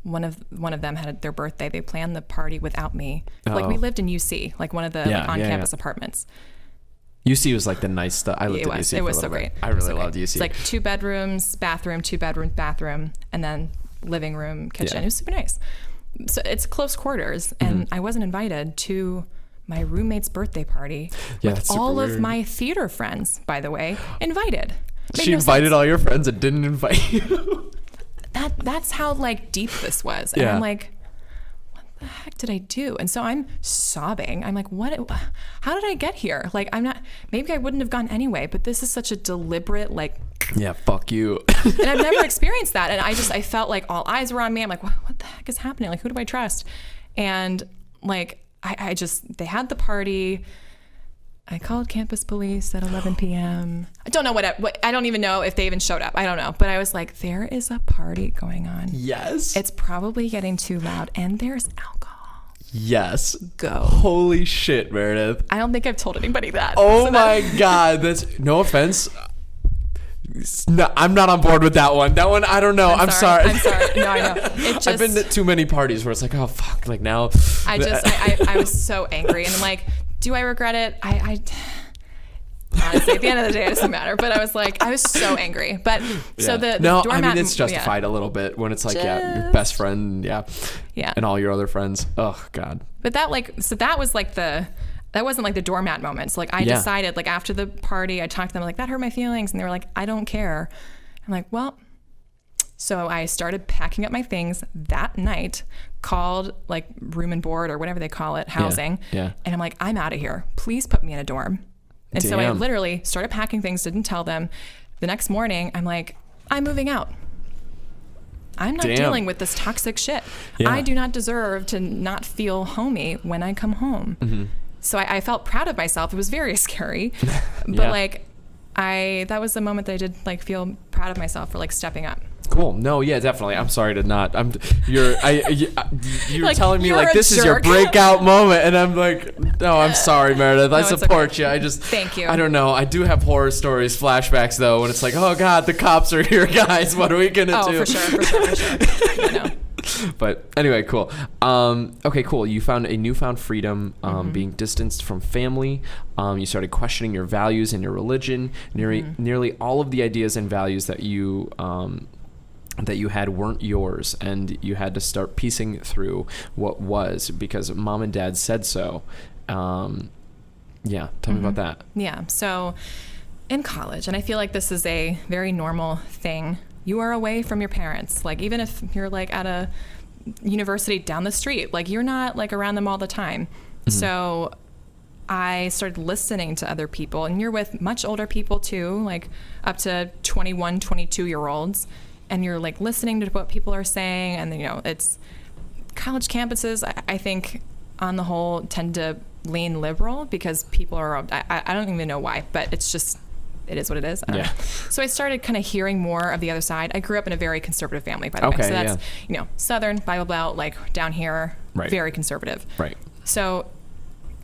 one of them had their birthday. They planned the party without me. Like we lived in UC, like one of the on-campus apartments. UC was like the nice stuff. I lived in UC. It was so great. I really loved UC. It's like 2 bedrooms, bathroom, 2 bedrooms, bathroom, and then living room, kitchen. Yeah. It was super nice. So it's close quarters, and I wasn't invited to my roommate's birthday party with all of my theater friends, by the way, invited. She invited all your friends and didn't invite you. That's how like deep this was. And I'm like, what the heck did I do? And so I'm sobbing. I'm like, how did I get here? Like, maybe I wouldn't have gone anyway, but this is such a deliberate, like, yeah, fuck you. And I've never experienced that. And I felt like all eyes were on me. I'm like, what the heck is happening? Like, who do I trust? And like, they had the party. I called campus police at 11 p.m. I don't know what I don't even know if they even showed up. I don't know. But I was like, there is a party going on. Yes. It's probably getting too loud, and there's alcohol. Yes. Go. Holy shit, Meredith. I don't think I've told anybody that. Oh my God. That's no offense. No, I'm not on board with that one. That one, I don't know. I'm sorry. No, I know. I've been to too many parties where it's like, oh fuck, like now. I was so angry, and I'm like, do I regret it? I honestly, at the end of the day, it doesn't matter. But I was so angry. But so the doormat, I mean, it's justified a little bit when it's like, your best friend, and all your other friends. Oh God. But that was like that wasn't like the doormat moments. Like I decided, like after the party, I talked to them like, that hurt my feelings. And they were like, I don't care. I'm like, well, so I started packing up my things that night, called like room and board or whatever they call it, housing. Yeah. And I'm like, I'm out of here. Please put me in a dorm. And so I literally started packing things, didn't tell them. The next morning, I'm like, I'm moving out. I'm not dealing with this toxic shit. Yeah. I do not deserve to not feel homey when I come home. Mm-hmm. So I felt proud of myself. It was very scary, but like that was the moment that I did like feel proud of myself for like stepping up. Cool. No, yeah, definitely. I'm sorry to not. You're like, telling me like this jerk. Is your breakout moment, and I'm like, no, I'm sorry, Meredith. I support you. I just thank you. I don't know. I do have horror stories, flashbacks though, when it's like, oh God, the cops are here, guys. What are we gonna do? For sure. I know. But anyway, cool. Okay, cool. You found a newfound freedom, being distanced from family. You started questioning your values and your religion. Nearly all of the ideas and values that you had weren't yours, and you had to start piecing through what was because mom and dad said so. Tell me about that. Yeah. So in college, and I feel like this is a very normal thing, you are away from your parents. Like even if you're like at a university down the street, like you're not like around them all the time. Mm-hmm. So I started listening to other people, and you're with much older people too, like up to 21, 22-year-olds. And you're like listening to what people are saying. And you know, it's college campuses, I think on the whole tend to lean liberal because people are, I don't even know why, but it's just, it is what it is. I don't know. So I started kind of hearing more of the other side. I grew up in a very conservative family, by the way. So that's, you know, Southern, Bible Belt, like down here, very conservative. Right. So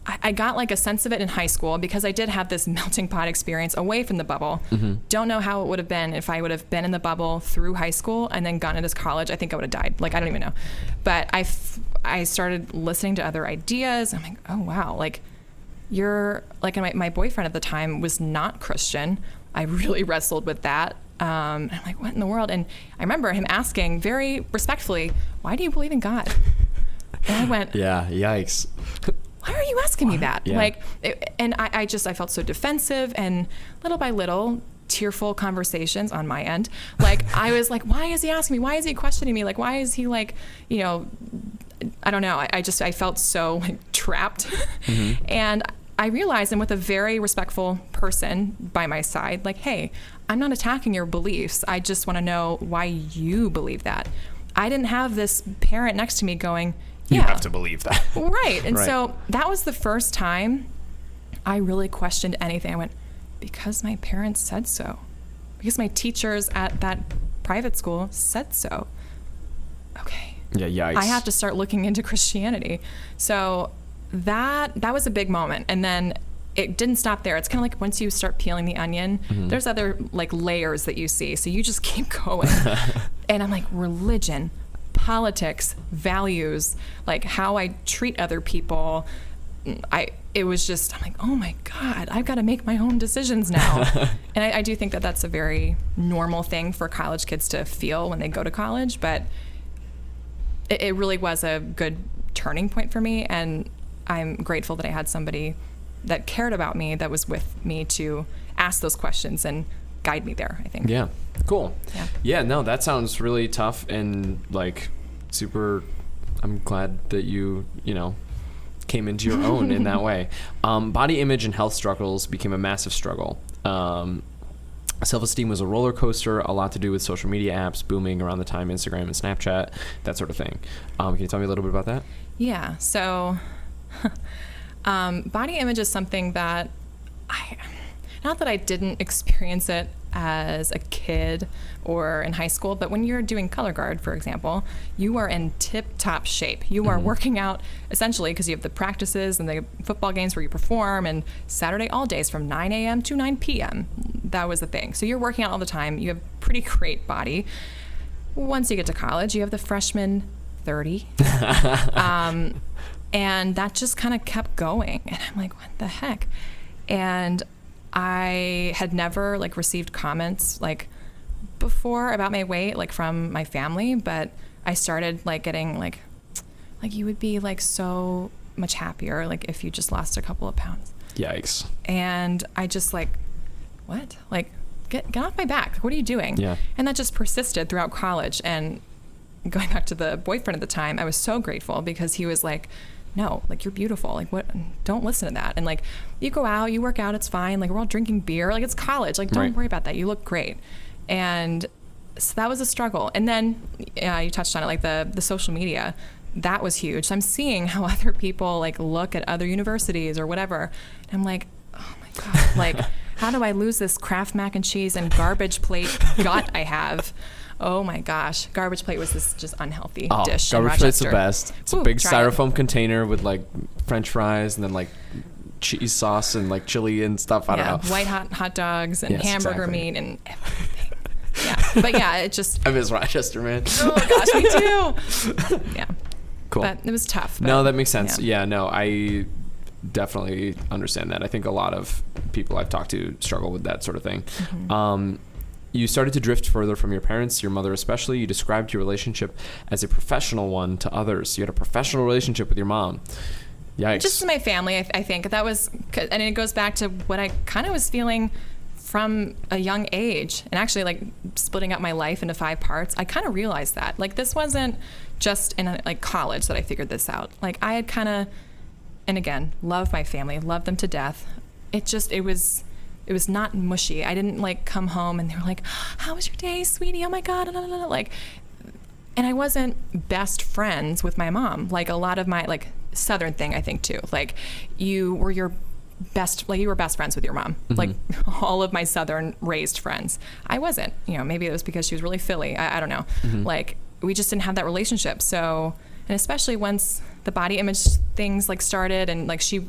I got like a sense of it in high school because I did have this melting pot experience away from the bubble. Mm-hmm. Don't know how it would have been if I would have been in the bubble through high school and then gone into college. I think I would have died. Like, I don't even know. But I started listening to other ideas. I'm like, oh, wow. Like, you're like, my boyfriend at the time was not Christian. I really wrestled with that. And I'm like, what in the world? And I remember him asking very respectfully, why do you believe in God? And I went, yeah, yikes. Why are you asking me that? Yeah. Like, and I felt so defensive, and little by little, tearful conversations on my end. Like, I was like, why is he asking me? Why is he questioning me? Like, why is he like, you know, I don't know. I felt so like trapped. Mm-hmm. And I realized I'm with a very respectful person by my side. Like, hey, I'm not attacking your beliefs. I just want to know why you believe that. I didn't have this parent next to me going, you have to believe that. Right. And so that was the first time I really questioned anything. I went, because my parents said so. Because my teachers at that private school said so. Okay. Yeah, yikes. I have to start looking into Christianity. So that was a big moment. And then it didn't stop there. It's kind of like once you start peeling the onion, there's other like layers that you see. So you just keep going. And I'm like, religion, politics, values, like how I treat other people. It was just, I'm like, oh my God, I've got to make my own decisions now. And I do think that that's a very normal thing for college kids to feel when they go to college, but it really was a good turning point for me. And I'm grateful that I had somebody that cared about me, that was with me to ask those questions and guide me there, I think. Yeah. Cool. Yeah, no, that sounds really tough and like super. I'm glad that you know, came into your own in that way. Body image and health struggles became a massive struggle. Self-esteem was a roller coaster, a lot to do with social media apps booming around the time, Instagram and Snapchat, that sort of thing. Can you tell me a little bit about that? Yeah. So body image is something that not that I didn't experience it as a kid or in high school, but when you're doing color guard, for example, you are in tip-top shape. You are working out essentially because you have the practices and the football games where you perform, and Saturday all days from 9 a.m. to 9 p.m. That was the thing. So you're working out all the time. You have pretty great body. Once you get to college, you have the freshman 30. And that just kind of kept going. And I'm like, what the heck? And I had never like received comments like before about my weight, like from my family, but I started like getting like you would be like so much happier, like if you just lost a couple of pounds. Yikes. And I just like, what? Like, get off my back. Like, what are you doing? Yeah. And that just persisted throughout college. And going back to the boyfriend at the time, I was so grateful because he was like, no, like, you're beautiful. Like, what? Don't listen to that. And like, you go out, you work out, it's fine. Like, we're all drinking beer. Like, it's college. Like, don't worry about that. You look great. And so that was a struggle. And then you touched on it, like the social media. That was huge. So I'm seeing how other people like look at other universities or whatever. And I'm like, oh my God, like, how do I lose this Kraft mac and cheese and garbage plate gut I have? Oh my gosh. Garbage plate was this just unhealthy dish in Garbage plate's the Rochester. best. It's a big styrofoam container with like French fries and then like cheese sauce and like chili and stuff. I don't know. White hot dogs and Yes, hamburger exactly. meat and everything. Yeah. But yeah, it just, I miss Rochester, man. oh gosh, me too. Yeah. Cool. But it was tough. No, but, that makes sense. yeah. Yeah, no, I definitely understand that. I think a lot of people I've talked to struggle with that sort of thing. Mm-hmm. You started to drift further from your parents, your mother especially. You described your relationship as a professional one to others. You had a professional relationship with your mom. Yikes. Just in my family, I think that was, and it goes back to what I kind of was feeling from a young age, and actually like splitting up my life into 5 parts. I kind of realized that like this wasn't just in like college that I figured this out. Like I had kind of, and again, love my family, love them to death. It was not mushy. I didn't like come home and they were like, how was your day, sweetie? Oh my God. Like, and I wasn't best friends with my mom. Like a lot of my like Southern thing, I think too. Like you were best friends with your mom. Mm-hmm. Like all of my Southern raised friends. I wasn't, maybe it was because she was really Philly. I don't know. Mm-hmm. Like we just didn't have that relationship. So, and especially once the body image things like started and like she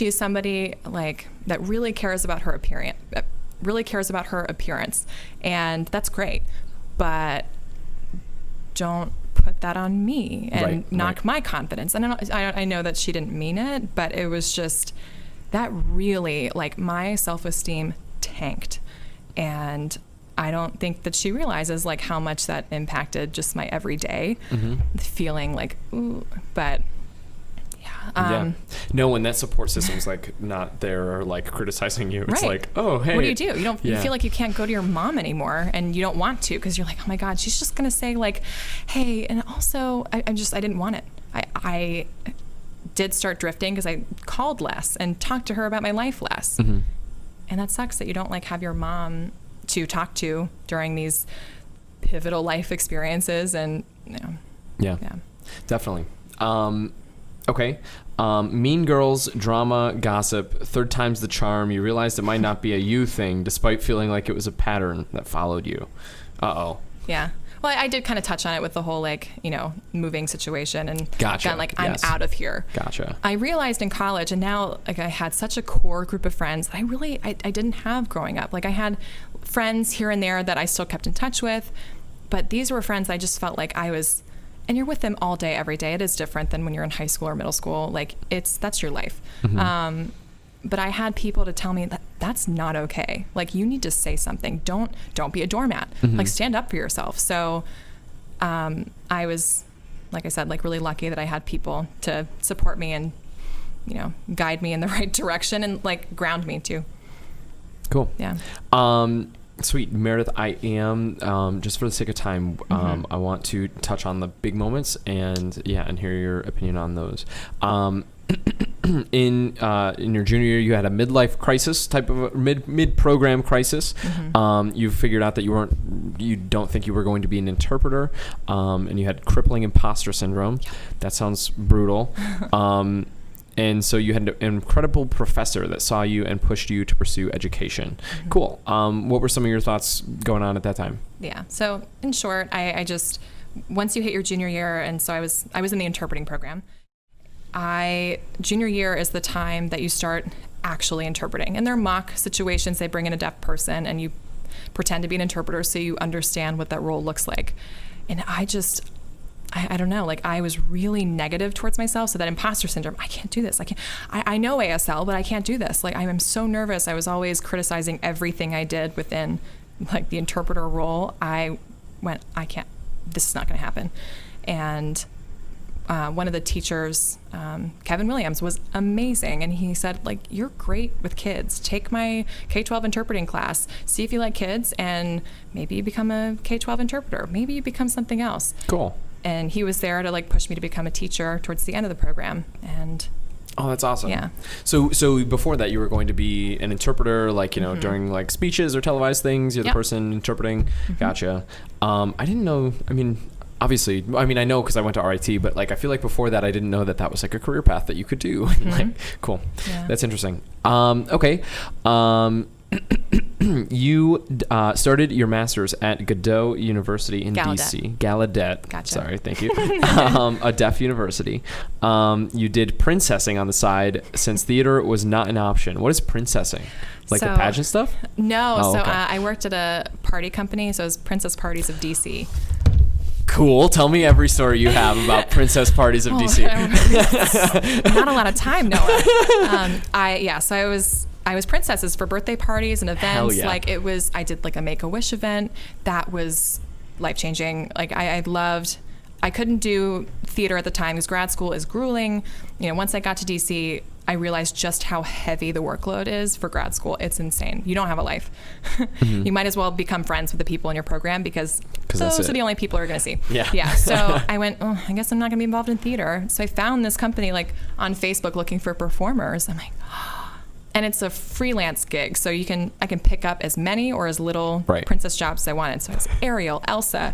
is somebody like that really cares about her appearance, and that's great, but don't put that on me and knock my confidence. And I know that she didn't mean it, but it was just that really like my self-esteem tanked, and I don't think that she realizes like how much that impacted just my everyday feeling like, ooh, but no, when that support system's like not there or like criticizing you, it's like, oh, hey, what do? You feel like you can't go to your mom anymore, and you don't want to because you're like, oh my God, she's just gonna say like, hey, and also I didn't want it. I did start drifting because I called less and talked to her about my life less, and that sucks that you don't like have your mom to talk to during these pivotal life experiences, and definitely. Okay. Mean Girls, drama, gossip, third time's the charm. You realized it might not be a you thing, despite feeling like it was a pattern that followed you. Uh-oh. Yeah. Well, I did kind of touch on it with the whole, like, moving situation and gotcha. Like, I'm out of here. Gotcha. I realized in college, and now, like, I had such a core group of friends that I didn't have growing up. Like, I had friends here and there that I still kept in touch with, but these were friends I just felt like and you're with them all day, every day. It is different than when you're in high school or middle school. Like that's your life. Mm-hmm. But I had people to tell me that that's not okay. Like you need to say something. Don't be a doormat. Mm-hmm. Like stand up for yourself. So I was, like I said, like really lucky that I had people to support me and, guide me in the right direction and like ground me too. Cool. Yeah. Sweet. Meredith, I am, just for the sake of time, I want to touch on the big moments and hear your opinion on those. In your junior year, you had a midlife crisis, type of a mid-program crisis. Mm-hmm. You figured out that you don't think you were going to be an interpreter, and you had crippling impostor syndrome. Yeah. That sounds brutal. And so you had an incredible professor that saw you and pushed you to pursue education. Mm-hmm. Cool. What were some of your thoughts going on at that time? Yeah. So in short, I just, once you hit your junior year, and so I was in the interpreting program. Junior year is the time that you start actually interpreting. And they're mock situations. They bring in a deaf person and you pretend to be an interpreter so you understand what that role looks like. And I don't know, like I was really negative towards myself. So that imposter syndrome, I can't do this. I know ASL, but I can't do this. Like I'm so nervous. I was always criticizing everything I did within like the interpreter role. I can't, this is not going to happen. And one of the teachers, Kevin Williams, was amazing. And he said, like, you're great with kids. Take my K-12 interpreting class. See if you like kids, and maybe you become a K-12 interpreter. Maybe you become something else. Cool. And he was there to like push me to become a teacher towards the end of the program. And oh, that's awesome. Yeah. So before that, you were going to be an interpreter, like, you know, during like speeches or televised things. You're the person interpreting. Gotcha. I didn't know. I mean, obviously, I know because I went to RIT, but like I feel like before that, I didn't know that was like a career path that you could do. Like, cool. Yeah. That's interesting. Okay. You started your master's at Godot University in DC. Gallaudet. Gotcha. Sorry, thank you. A deaf university. You did princessing on the side since theater was not an option. What is princessing? Like the pageant stuff? No. Oh, so okay. I worked at a party company. So it was Princess Parties of DC. Cool. Tell me every story you have about princess parties of DC. Not a lot of time, Noah. So I was princesses for birthday parties and events. Hell yeah. Like I did like a Make-A-Wish event. That was life-changing. Like I couldn't do theater at the time because grad school is grueling. You know, once I got to DC, I realized just how heavy the workload is for grad school. It's insane. You don't have a life. You might as well become friends with the people in your program because those are the only people you're going to see. Yeah. So I went, I guess I'm not going to be involved in theater. So I found this company like on Facebook looking for performers. I'm like, and it's a freelance gig, so I can pick up as many or as little princess jobs as I wanted. So I was Ariel, Elsa,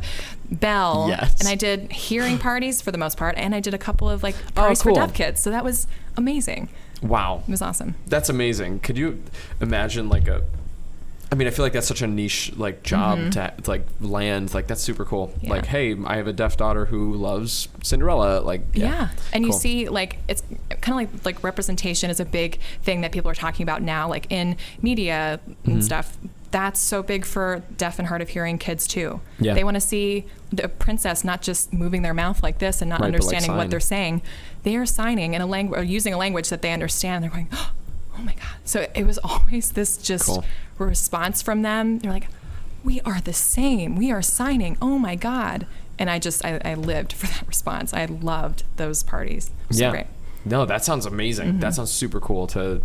Belle, and I did hearing parties for the most part, and I did a couple of like parties for deaf kids. So that was amazing. Wow, it was awesome. That's amazing. Could you imagine I feel like that's such a niche like job to like land. Like that's super cool. Yeah. Like, hey, I have a deaf daughter who loves Cinderella. Like, and cool. You see, like it's kind of like representation is a big thing that people are talking about now, like in media and stuff. That's so big for deaf and hard of hearing kids too. Yeah. They want to see the princess not just moving their mouth like this and not understanding what they're saying. They are signing in a language or using a language that they understand. They're going, oh my God. So it was always this just response from them. They're like, we are the same. We are signing. Oh my God. And I lived for that response. I loved those parties. So great. No, that sounds amazing. That sounds super cool to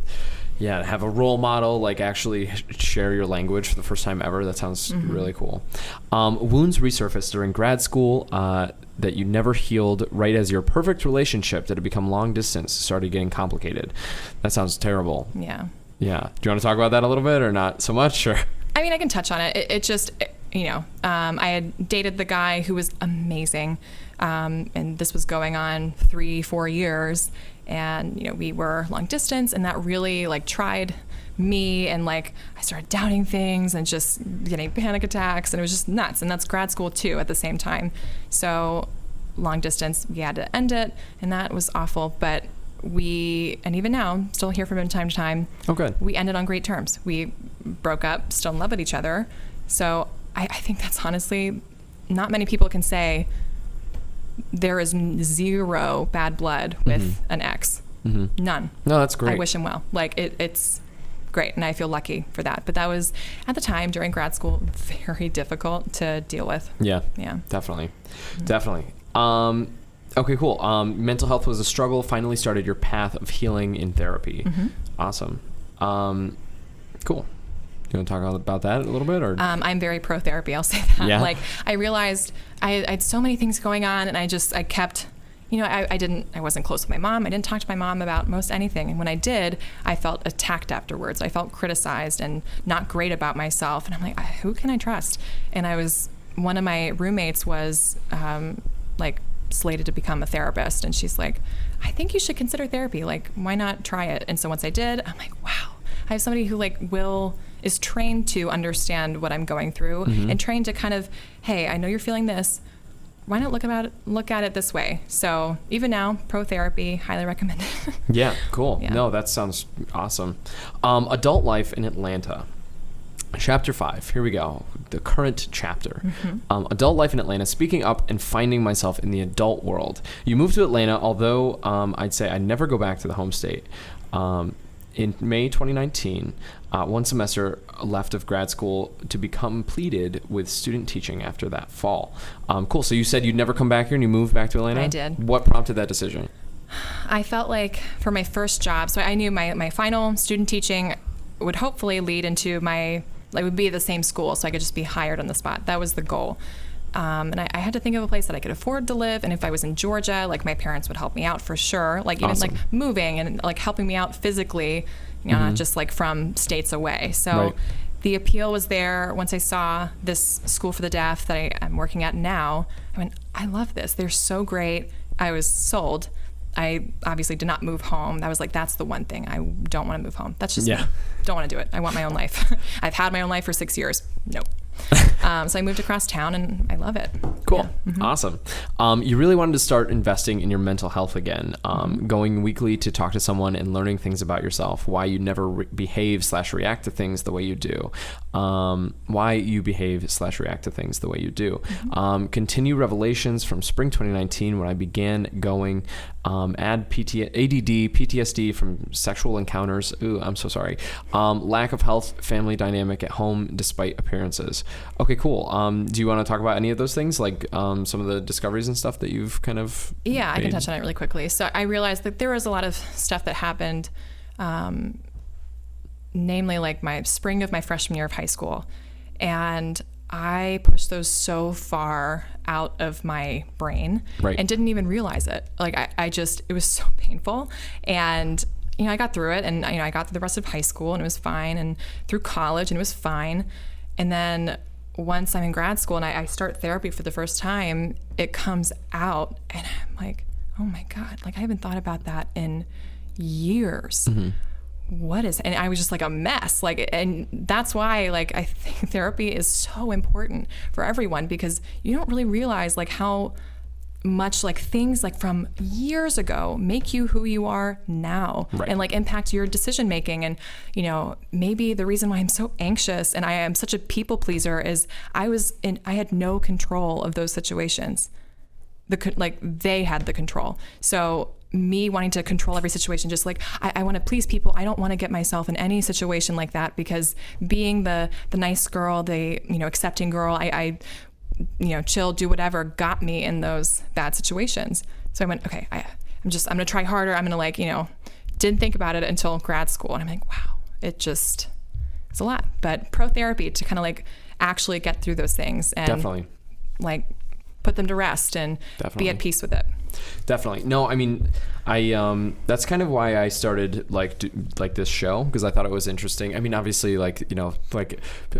have a role model, like actually share your language for the first time ever. That sounds really cool. Wounds resurfaced during grad school that you never healed right as your perfect relationship that had become long distance started getting complicated. That sounds terrible. Yeah. Do you want to talk about that a little bit or not so much? Or? I mean, I can touch on it. It just, I had dated the guy who was amazing. And this was going on 3-4 years. And, we were long distance, and that really like tried me, and like I started doubting things and just getting panic attacks, and it was just nuts. And that's grad school too at the same time. So long distance, we had to end it, and that was awful. But and even now, still hear from him time to time. Oh, good. We ended on great terms. We broke up, still in love with each other. So I think that's honestly, not many people can say there is zero bad blood with an ex. None. No, that's great. I wish him well. Like it's great, and I feel lucky for that. But that was, at the time during grad school, very difficult to deal with. Yeah. Definitely. Okay, cool. Mental health was a struggle. Finally started your path of healing in therapy. Awesome. Cool. Do you want to talk about that a little bit? Or I'm very pro therapy. I'll say that. Yeah. Like I realized I had so many things going on, and I kept, I wasn't close with my mom. I didn't talk to my mom about most anything. And when I did, I felt attacked afterwards. I felt criticized and not great about myself. And I'm like, who can I trust? And one of my roommates was slated to become a therapist. And she's like, I think you should consider therapy. Like, why not try it? And so once I did, I'm like, wow, I have somebody who is trained to understand what I'm going through and trained to kind of, hey, I know you're feeling this. Why not look at it this way? So even now, pro therapy, highly recommended. Yeah, cool. Yeah. No, that sounds awesome. Adult life in Atlanta. Chapter 5. Here we go. The current chapter. Adult life in Atlanta. Speaking up and finding myself in the adult world. You moved to Atlanta, although I'd say I'd never go back to the home state. in May 2019, one semester left of grad school to be completed with student teaching after that fall. Cool. So you said you'd never come back here and you moved back to Atlanta? I did. What prompted that decision? I felt like for my first job, so I knew my final student teaching would hopefully lead into would be the same school, so I could just be hired on the spot. That was the goal. And I had to think of a place that I could afford to live. And if I was in Georgia, like my parents would help me out for sure. Like even Awesome. like moving and like helping me out physically, not just like from states away. So Right. the appeal was there. Once I saw this school for the deaf that I'm working at now, I went, I love this. They're so great. I was sold. I obviously did not move home. That was like, that's the one thing. I don't want to move home. That's just Yeah. me. Don't want to do it. I want my own life. I've had my own life for 6 years. Nope. So I moved across town and I love it. Cool. Yeah. Awesome. You really wanted to start investing in your mental health again, going weekly to talk to someone and learning things about yourself, why you never behave/react to things the way you do, why you behave/react to things the way you do. Continue revelations from spring 2019 when I began going, ADD, PTSD from sexual encounters. Ooh, I'm so sorry. Lack of health, family dynamic at home despite appearances. Okay, cool. Do you want to talk about any of those things, like some of the discoveries and stuff that you've kind of Yeah, I can made? touch on it really quickly. So I realized that there was a lot of stuff that happened, namely like my spring of my freshman year of high school. And I pushed those so far out of my brain Right. and didn't even realize it. Like I just, it was so painful. And, I got through it and, I got through the rest of high school and it was fine, and through college and it was fine. And then once I'm in grad school and I start therapy for the first time, it comes out and I'm like, oh my God, like I haven't thought about that in years. What is, and I was just like a mess. Like, and that's why like I think therapy is so important for everyone, because you don't really realize like how much like things like from years ago make you who you are now, Right. and like impact your decision making. And maybe the reason why I'm so anxious and I am such a people pleaser is I had no control of those situations. They had the control. So me wanting to control every situation, just like I want to please people. I don't want to get myself in any situation like that, because being the nice girl, the accepting girl, I chill, do whatever, got me in those bad situations. So I went, okay, I'm gonna try harder. I'm gonna didn't think about it until grad school, and I'm like, wow, it's a lot. But pro therapy to kind of like actually get through those things and Definitely. like put them to rest and Definitely. be at peace with it. Definitely. No, I mean, that's kind of why I started like this show, because I thought it was interesting. I mean, obviously, like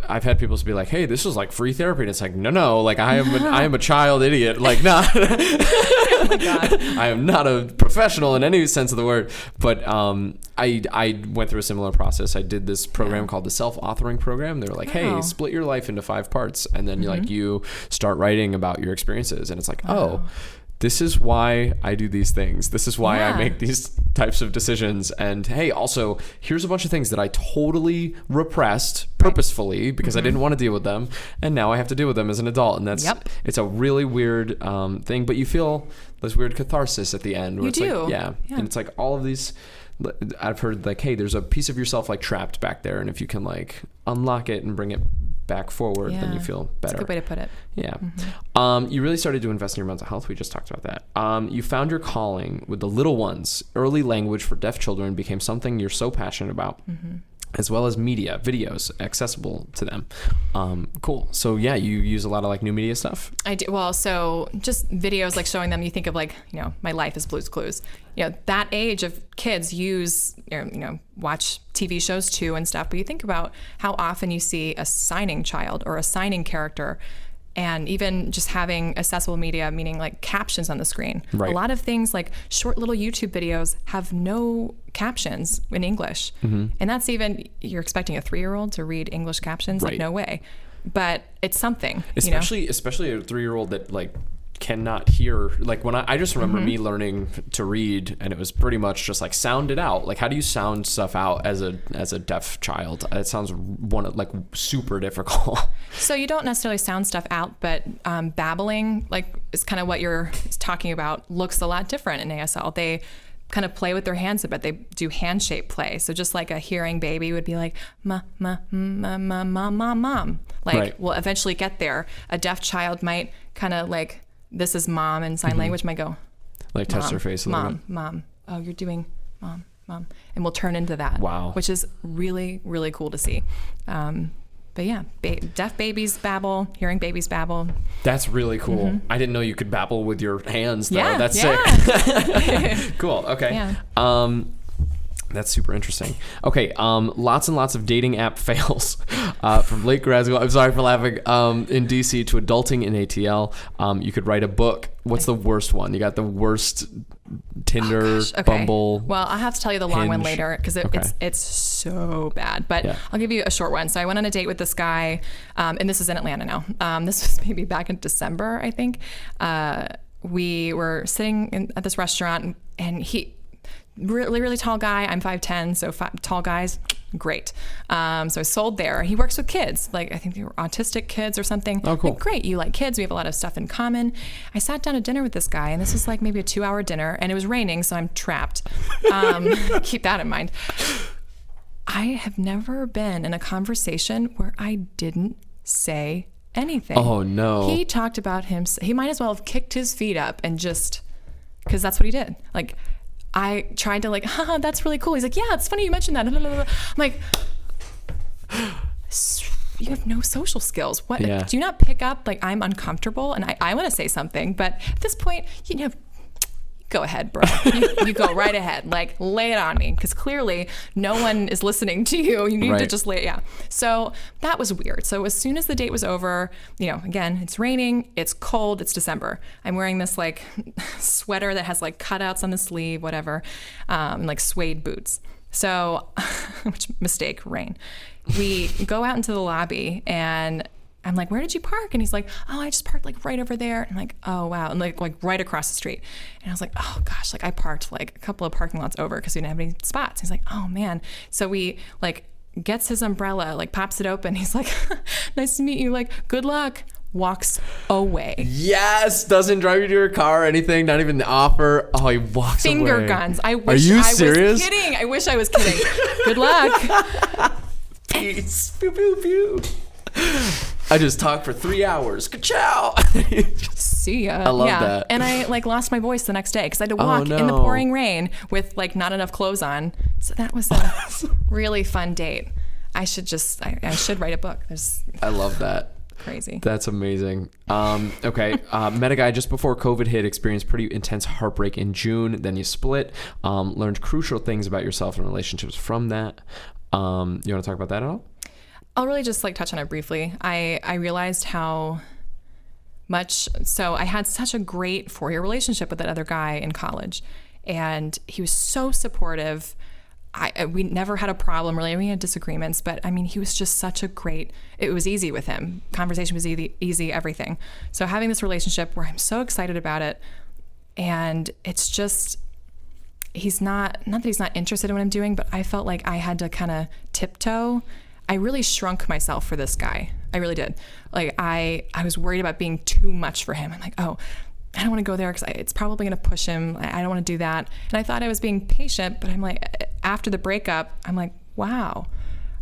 I've had people be like, "Hey, this was like free therapy," and it's like, no, like I am a child idiot, like not. Oh my God. I am not a professional in any sense of the word, but I went through a similar process. I did this program called the Self-Authoring Program. They were like, "Hey, Wow. split your life into 5 parts, and then you start writing about your experiences," and it's like, oh. This is why I do these things. This is why I make these types of decisions. And hey, also, here's a bunch of things that I totally repressed purposefully because I didn't want to deal with them. And now I have to deal with them as an adult. And it's a really weird thing, but you feel this weird catharsis at the end. Where You it's do. Like, yeah. And it's like all of these, I've heard like, hey, there's a piece of yourself like trapped back there. And if you can like unlock it and bring it back forward, then you feel better. That's a good way to put it. Yeah. You really started to invest in your mental health. We just talked about that. You found your calling with the little ones. Early language for deaf children became something you're so passionate about, as well as media, videos accessible to them. Cool. So yeah, you use a lot of like new media stuff. I do. Well, so just videos like showing them, you think of like, my life is Blue's Clues. That age of kids use, watch TV shows too and stuff. But you think about how often you see a signing child or a signing character, and even just having accessible media, meaning like captions on the screen. Right. A lot of things like short little YouTube videos have no captions in English. And that's even, you're expecting a 3-year-old to read English captions? Right. Like, no way. But it's something, Especially a 3-year-old that like cannot hear. Like when I just remember me learning to read, and it was pretty much just like sound it out. Like how do you sound stuff out as a deaf child? It sounds super difficult. So you don't necessarily sound stuff out, but babbling, like, is kind of what you're talking about, looks a lot different in ASL. kind of play with their hands a bit. They do handshake play. So just like a hearing baby would be like, ma, ma, ma, ma, ma, ma, mom. Like, Right. we'll eventually get there. A deaf child might kind of like, this is mom in sign language, might go, Like touch their face a little bit. mom. Oh, you're doing mom. And we'll turn into that. Wow. Which is really, really cool to see. But yeah, deaf babies babble, hearing babies babble. That's really cool. I didn't know you could babble with your hands though. Yeah, That's yeah. sick. Cool. Okay. Yeah. That's super interesting. Okay, lots and lots of dating app fails from late grad school. I'm sorry for laughing. In DC to adulting in ATL. You could write a book. What's the worst one? You got the worst Tinder, Bumble. Well, I'll have to tell you the long one Hinge. later because it's so bad. But Yeah. I'll give you a short one. So I went on a date with this guy, and this is in Atlanta now. This was maybe back in December, I think. We were sitting at this restaurant, and he, really, really tall guy. I'm 5'10", so tall guys, great. So I sold there. He works with kids. Like, I think they were autistic kids or something. Oh, cool. Like, great, you like kids. We have a lot of stuff in common. I sat down to dinner with this guy, and this was like maybe a 2-hour dinner, and it was raining, so I'm trapped. Keep that in mind. I have never been in a conversation where I didn't say anything. Oh, no. He talked about him. He might as well have kicked his feet up and just, because that's what he did. Like, I tried to like, haha, that's really cool. He's like, yeah, it's funny you mentioned that. I'm like, you have no social skills. What? Yeah. Do you not pick up? Like, I'm uncomfortable and I want to say something, but at this point, go ahead, bro. You go right ahead. Like, lay it on me, because clearly no one is listening to you. You need to just lay it. Yeah. So that was weird. So as soon as the date was over, again, it's raining, it's cold, it's December. I'm wearing this like sweater that has like cutouts on the sleeve, whatever, like suede boots. So, which mistake, rain. We go out into the lobby and I'm like, where did you park? And he's like, oh, I just parked like right over there. And I'm like, oh, wow. And like right across the street. And I was like, oh gosh, like I parked like a couple of parking lots over because we didn't have any spots. He's like, oh man. So we like gets his umbrella, like pops it open. He's like, nice to meet you. Like, good luck. Walks away. Yes, doesn't drive you to your car or anything, not even the offer. Oh, he walks away. Finger guns. I wish Are you I serious? was kidding. I wish I was kidding. Good luck. Peace. Pew, pew, pew. I just talked for 3 hours. Ka-chow. See ya. I love that. And I like lost my voice the next day because I had to walk in the pouring rain with like not enough clothes on. So that was a really fun date. I should write a book. I love that. Crazy. That's amazing. Okay. Met a guy just before COVID hit, experienced pretty intense heartbreak in June. Then you split. Learned crucial things about yourself and relationships from that. You want to talk about that at all? I'll really just like touch on it briefly. I realized how much, so I had such a great 4-year relationship with that other guy in college, and he was so supportive. We never had a problem really. We had disagreements, but I mean, he was just such a great, it was easy with him. Conversation was easy, everything. So having this relationship where I'm so excited about it, and it's just, he's not that he's not interested in what I'm doing, but I felt like I had to kind of tiptoe. I really shrunk myself for this guy. I really did. Like I was worried about being too much for him. I'm like, oh, I don't want to go there because it's probably going to push him. I don't want to do that. And I thought I was being patient, but I'm like, after the breakup, I'm like, wow,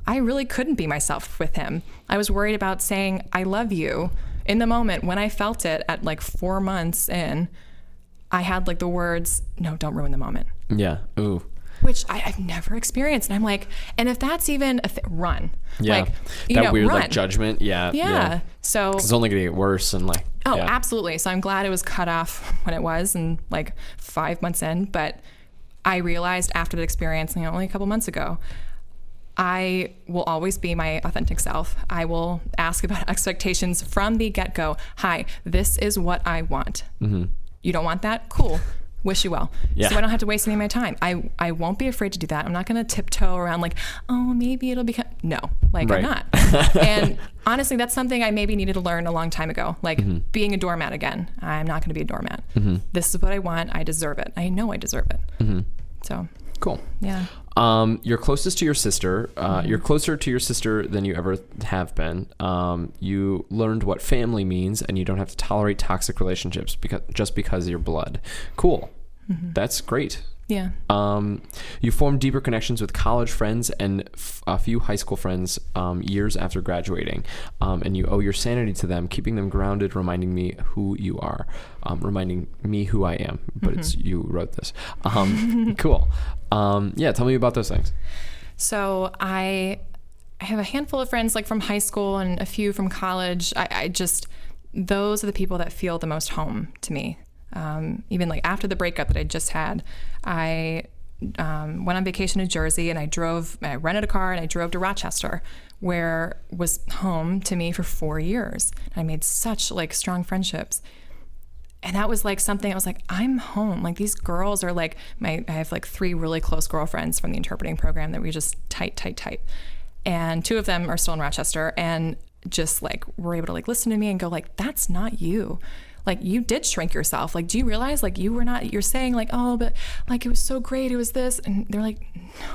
I really couldn't be myself with him. I was worried about saying, I love you in the moment. When I felt it at like 4 months in, I had like the words, no, don't ruin the moment. Yeah. Ooh. Which I've never experienced. And I'm like, and if that's even run. Yeah. Like, that weird run. like judgment. Yeah. Yeah. So it's only going to get worse and like. Oh, yeah. Absolutely. So I'm glad it was cut off when it was, and like 5 months in. But I realized after the experience, only a couple months ago, I will always be my authentic self. I will ask about expectations from the get-go. Hi, this is what I want. Mm-hmm. You don't want that? Cool. Wish you well. Yeah. So I don't have to waste any of my time. I won't be afraid to do that. I'm not going to tiptoe around like, oh, maybe it'll become, no, like right. I'm not. And honestly, that's something I maybe needed to learn a long time ago. Like being a doormat again. I'm not going to be a doormat. Mm-hmm. This is what I want. I deserve it. I know I deserve it. Mm-hmm. So cool. Yeah. You're closest to your sister. You're closer to your sister than you ever have been. You learned what family means, and you don't have to tolerate toxic relationships just because of your blood. Cool. Mm-hmm. That's great. Yeah. You formed deeper connections with college friends and a few high school friends years after graduating. And you owe your sanity to them, keeping them grounded, reminding me who you are, reminding me who I am. But it's you wrote this. Cool. Yeah, tell me about those things. So I have a handful of friends like from high school and a few from college. I just, those are the people that feel the most home to me. Even like after the breakup that I just had, I went on vacation to Jersey and I rented a car and I drove to Rochester, where was home to me for 4 years. And I made such like strong friendships. And that was like something I was like, I'm home. Like these girls are like I have like 3 really close girlfriends from the interpreting program that we just tight. And 2 of them are still in Rochester and just like were able to like listen to me and go like, that's not you. Like you did shrink yourself. Like, do you realize like you're saying like, oh, but like it was so great. It was this. And they're like,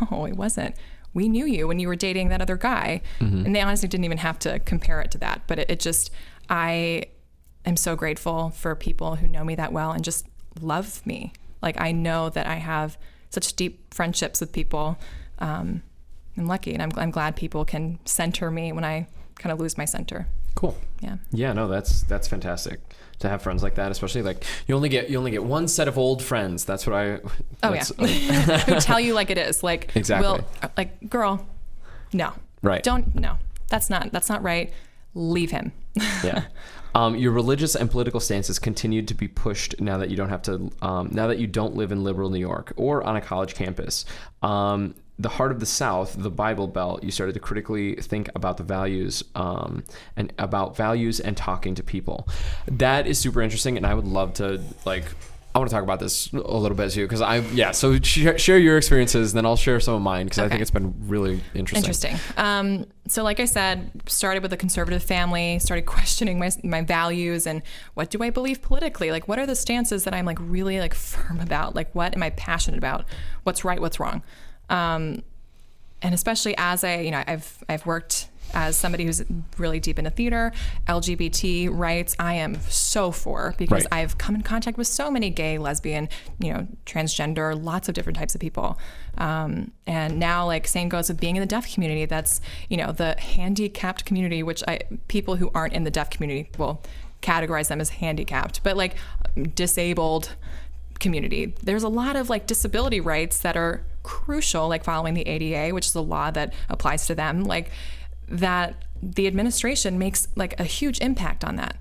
no, it wasn't. We knew you when you were dating that other guy. And they honestly didn't even have to compare it to that. But it just, I am so grateful for people who know me that well and just love me. Like I know that I have such deep friendships with people. I'm lucky and I'm glad people can center me when I kind of lose my center. Cool. Yeah. Yeah, no, that's fantastic to have friends like that, especially like you only get one set of old friends. That's what who tell you like it is. Like exactly. Like girl, no. Right. No. That's not right. Leave him. Yeah. Your religious and political stances continued to be pushed now that you don't have to now that you don't live in liberal New York or on a college campus. The heart of the South, the Bible Belt, you started to critically think about the values and about values and talking to people. That is super interesting, and I would love to I want to talk about this a little bit too, because so share your experiences, and then I'll share some of mine, because I think it's been really interesting. So like I said, started with a conservative family, started questioning my values and what do I believe politically? Like what are the stances that I'm like really like firm about? Like what am I passionate about? What's right, what's wrong? And especially as I've worked as somebody who's really deep into theater, LGBT rights, I am so for, because I've come in contact with so many gay, lesbian, transgender, lots of different types of people. And now like same goes with being in the deaf community. That's, the handicapped community, which people who aren't in the deaf community will categorize them as handicapped, but like disabled community. There's a lot of like disability rights that are crucial, like following the ADA, which is a law that applies to them, like that the administration makes like a huge impact on that.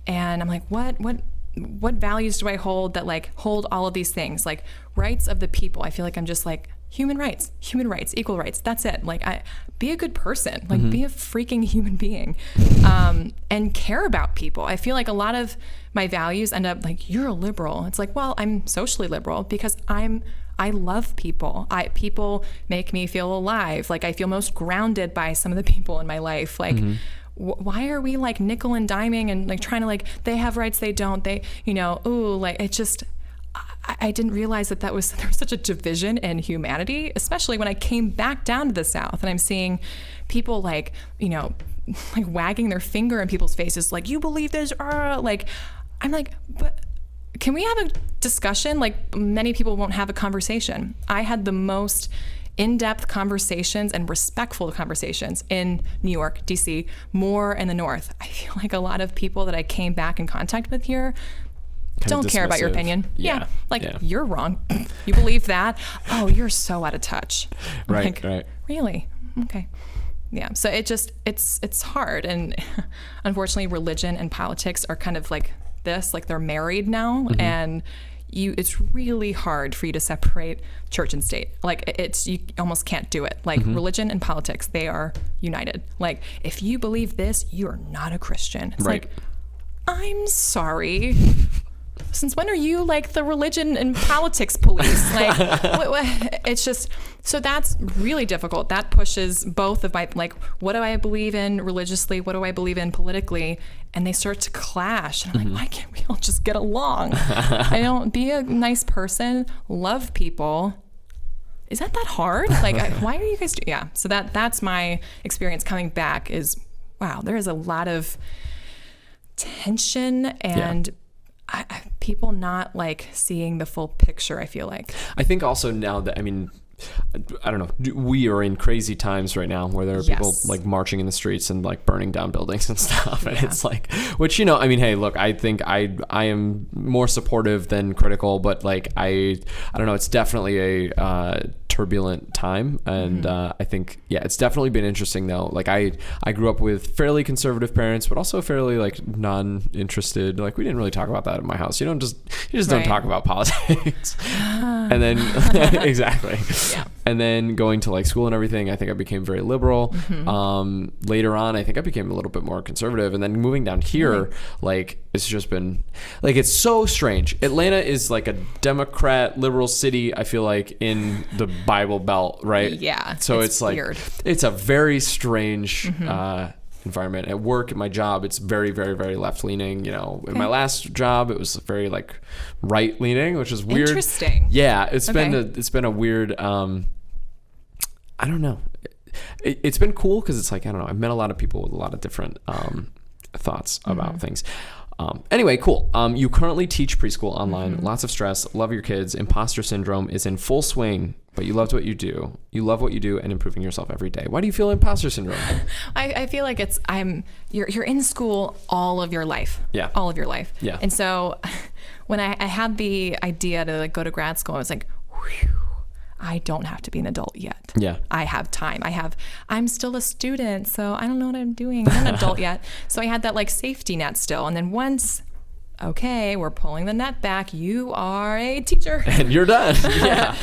And I'm like, what values do I hold that like hold all of these things, like rights of the people? I feel like I'm just like human rights, equal rights. That's it. Like be a good person, like be a freaking human being, and care about people. I feel like a lot of my values end up like, you're a liberal. It's like, well, I'm socially liberal because I love people. People make me feel alive. Like I feel most grounded by some of the people in my life. Like, why are we like nickel and diming and like trying to like, they have rights, they don't, like it just, I didn't realize that there was such a division in humanity, especially when I came back down to the South and I'm seeing people like, like wagging their finger in people's faces. Like, you believe this, like, I'm like, but can we have a discussion? Like many people won't have a conversation. I had the most in-depth conversations and respectful conversations in New York, DC, more in the North. I feel like a lot of people that I came back in contact with here don't care about your opinion. You're wrong. You believe that? Oh, you're so out of touch. Right. Really? Okay. Yeah. So it's hard. And unfortunately, religion and politics are kind of like this, like they're married now, and it's really hard for you to separate church and state. Like you almost can't do it. Like religion and politics, they are united. Like if you believe this, you're not a Christian. It's like, I'm sorry. Since when are you like the religion and politics police? Like, it's just, so that's really difficult. That pushes both of my, like, what do I believe in religiously? What do I believe in politically? And they start to clash. And I'm like, why can't we all just get along? Be a nice person, love people. Is that hard? Like, why are you guys yeah. So that's my experience coming back is, wow, there is a lot of tension and people not like seeing the full picture, I feel like. I think also now that, I mean, I don't know, we are in crazy times right now where there are people like marching in the streets and like burning down buildings and stuff. And it's like, which, you know, I mean, hey, look, I think I am more supportive than critical, but like, I don't know, it's definitely a turbulent time. And I think, yeah, it's definitely been interesting though. Like I grew up with fairly conservative parents, but also fairly like non-interested. Like we didn't really talk about that in my house. You just don't talk about politics. And then exactly. Yeah. And then going to like school and everything, I think I became very liberal. Later on, I think I became a little bit more conservative. And then moving down here, like it's just been like, it's so strange. Atlanta is like a Democrat liberal city, I feel like, in the Bible Belt, right? Yeah. So it's like, weird. It's a very strange environment. At work, at my job, it's very, very, very left leaning. You know, in my last job, it was very like right leaning, which is weird. Interesting. Yeah, it's been a weird. I don't know. It's been cool because it's like, I don't know. I've met a lot of people with a lot of different thoughts about things. Anyway, cool. You currently teach preschool online. Lots of stress. Love your kids. Impostor syndrome is in full swing, but you loved what you do. You love what you do and improving yourself every day. Why do you feel imposter syndrome? I feel like you're in school all of your life. Yeah. All of your life. Yeah. And so when I had the idea to like go to grad school, I was like, whew, I don't have to be an adult yet. Yeah. I have time. I'm still a student, so I don't know what I'm doing. I'm not an adult yet. So I had that like safety net still. And then once, okay, we're pulling the net back, you are a teacher. And you're done. Yeah.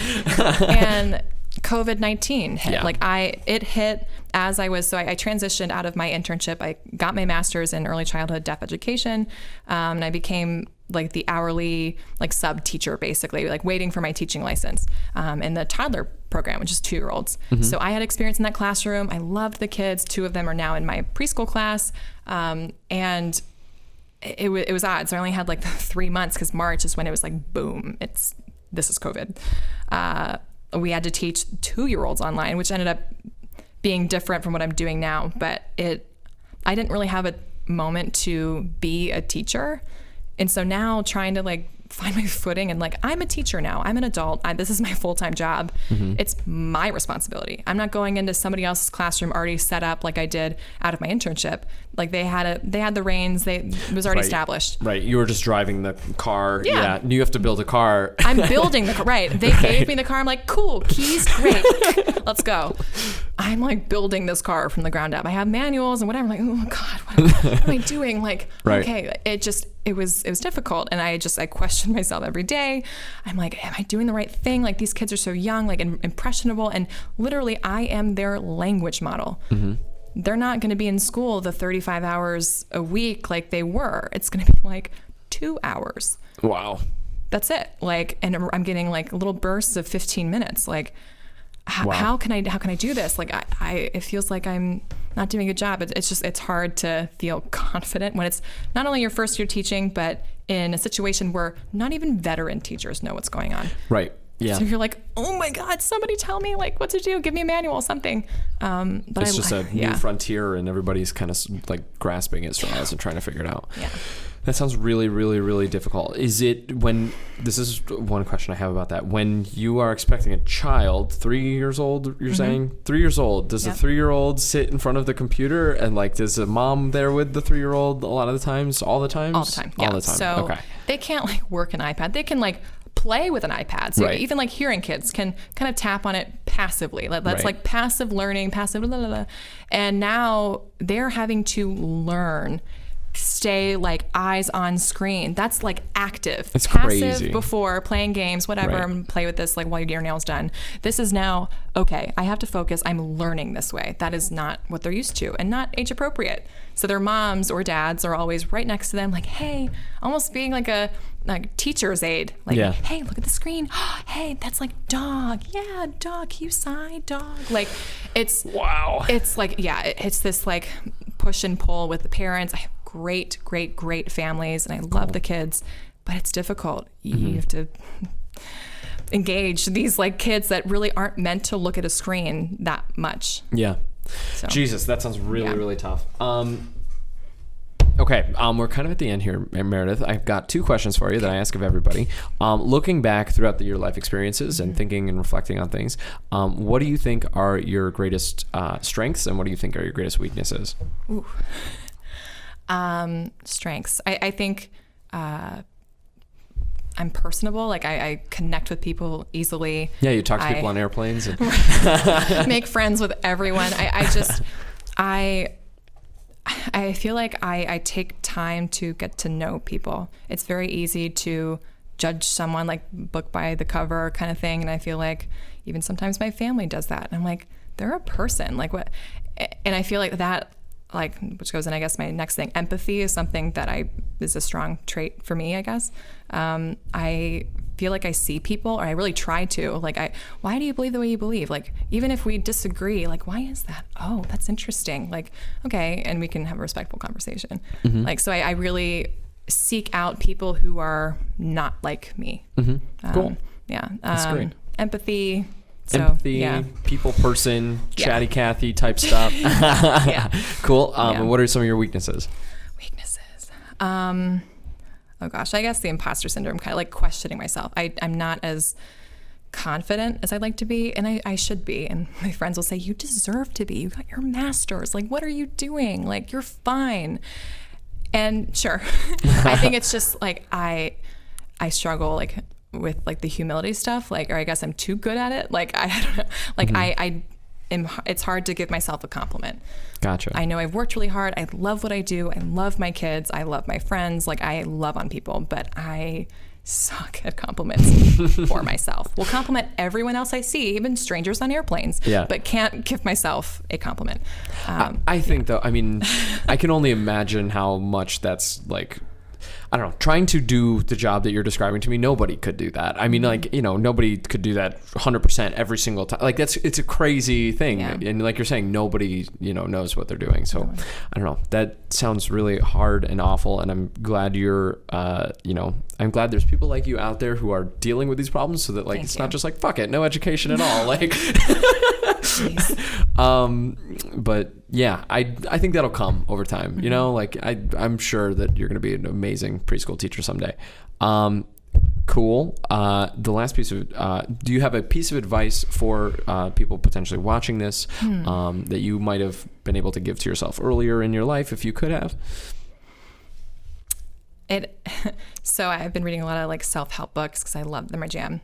And COVID-19 hit. Yeah. Like it hit as I transitioned out of my internship. I got my master's in early childhood deaf education. And I became like the hourly like sub teacher, basically like waiting for my teaching license in the toddler program, which is 2-year-olds. So I had experience in that classroom. I loved the kids. 2 of them are now in my preschool class. And it was odd. So I only had like 3 months because March is when it was like, boom, this is COVID. We had to teach 2-year-olds online, which ended up being different from what I'm doing now. But I didn't really have a moment to be a teacher. And so now trying to like find my footing and like, I'm a teacher now, I'm an adult, this is my full-time job. It's my responsibility. I'm not going into somebody else's classroom already set up like I did out of my internship. Like they had the reins, it was already established. Right. You were just driving the car. Yeah. You have to build a car. I'm building the car. Right. They gave me the car. I'm like, cool, keys, great. Let's go. I'm like building this car from the ground up. I have manuals and whatever. I'm like, oh God, what am I doing? Like, okay, it was difficult. And I questioned myself every day. I'm like, am I doing the right thing? Like these kids are so young, like impressionable. And literally I am their language model. They're not going to be in school the 35 hours a week like they were. It's going to be like 2 hours. Wow. That's it. Like, and I'm getting like little bursts of 15 minutes. Like, how can I do this? Like, it feels like I'm not doing a good job. It's hard to feel confident when it's not only your first year teaching, but in a situation where not even veteran teachers know what's going on. Right. Yeah. So you're like, oh my God, somebody tell me like what to do. Give me a manual, something. But it's just a new frontier and everybody's kind of like grasping at straws and trying to figure it out. Yeah. That sounds really, really, really difficult. This is one question I have about that. When you are expecting a child, 3 years old, you're saying 3 years old, does a 3-year-old sit in front of the computer and like, does a mom there with the 3-year-old a lot of the times, all the times? All the time. Yeah. All the time. So they can't like work an iPad. They can like play with an iPad. So even like hearing kids can kind of tap on it passively. That's like passive learning, passive blah, blah, blah. And now they're having to learn, stay like eyes on screen. That's like active. It's passive crazy. Before playing games, whatever, and play with this like while you get your nails done. This is now, okay, I have to focus. I'm learning this way. That is not what they're used to and not age appropriate. So their moms or dads are always right next to them like, hey, almost being like a teacher's aide. Like, hey, look at the screen. Hey, that's like dog. Yeah, dog. Can you sign dog? Like it's like, it's this like push and pull with the parents. I have great families and I love the kids, but it's difficult. You have to engage these like kids that really aren't meant to look at a screen that much. Yeah. So, Jesus, that sounds really, really tough. Okay, we're kind of at the end here, Meredith. I've got 2 questions for you that I ask of everybody. Looking back throughout your life experiences and thinking and reflecting on things, what do you think are your greatest strengths, and what do you think are your greatest weaknesses? Ooh. Strengths. I think I'm personable. Like I connect with people easily. Yeah, you talk to people on airplanes. And make friends with everyone. I feel like I take time to get to know people. It's very easy to judge someone like book by the cover kind of thing. And I feel like even sometimes my family does that. And I'm like, they're a person. Like what? And I feel like that, like, which goes in, I guess, my next thing. Empathy is something that is a strong trait for me, I guess. I feel like I see people, or I really try to. Like, why do you believe the way you believe? Like, even if we disagree, like, why is that? Oh, that's interesting. Like, okay, and we can have a respectful conversation. Like, so I really seek out people who are not like me. Cool. Yeah. That's great. Empathy. So, Empathy, yeah. people person, chatty Cathy type stuff. Cool. And what are some of your weaknesses? Oh gosh, I guess the imposter syndrome, kind of like questioning myself. I'm not as confident as I'd like to be, and I should be. And my friends will say, you deserve to be. You got your master's. Like, what are you doing? Like, you're fine. And sure, I think it's just like I struggle like with like the humility stuff, like, or I guess I'm too good at it. Like, I don't know. Like it's hard to give myself a compliment. Gotcha. I know I've worked really hard. I love what I do. I love my kids. I love my friends. Like, I love on people, but I suck at compliments for myself. Will compliment everyone else I see, even strangers on airplanes, but can't give myself a compliment. I think though, I mean, I can only imagine how much that's like, I don't know, trying to do the job that you're describing to me, nobody could do that. I mean, like, you know, nobody could do that 100% every single time. Like, it's a crazy thing. Yeah. And like you're saying, nobody, you know, knows what they're doing. So I don't know, that sounds really hard and awful. And I'm glad you're, you know, I'm glad there's people like you out there who are dealing with these problems, so that like, it's not just like, fuck it, no education at all. Like, but yeah, I think that'll come over time, you know, like I'm sure that you're going to be an amazing preschool teacher someday. Cool. The last piece of, do you have a piece of advice for people potentially watching this that you might have been able to give to yourself earlier in your life if you could have? So I've been reading a lot of like self-help books because I love them. My jam.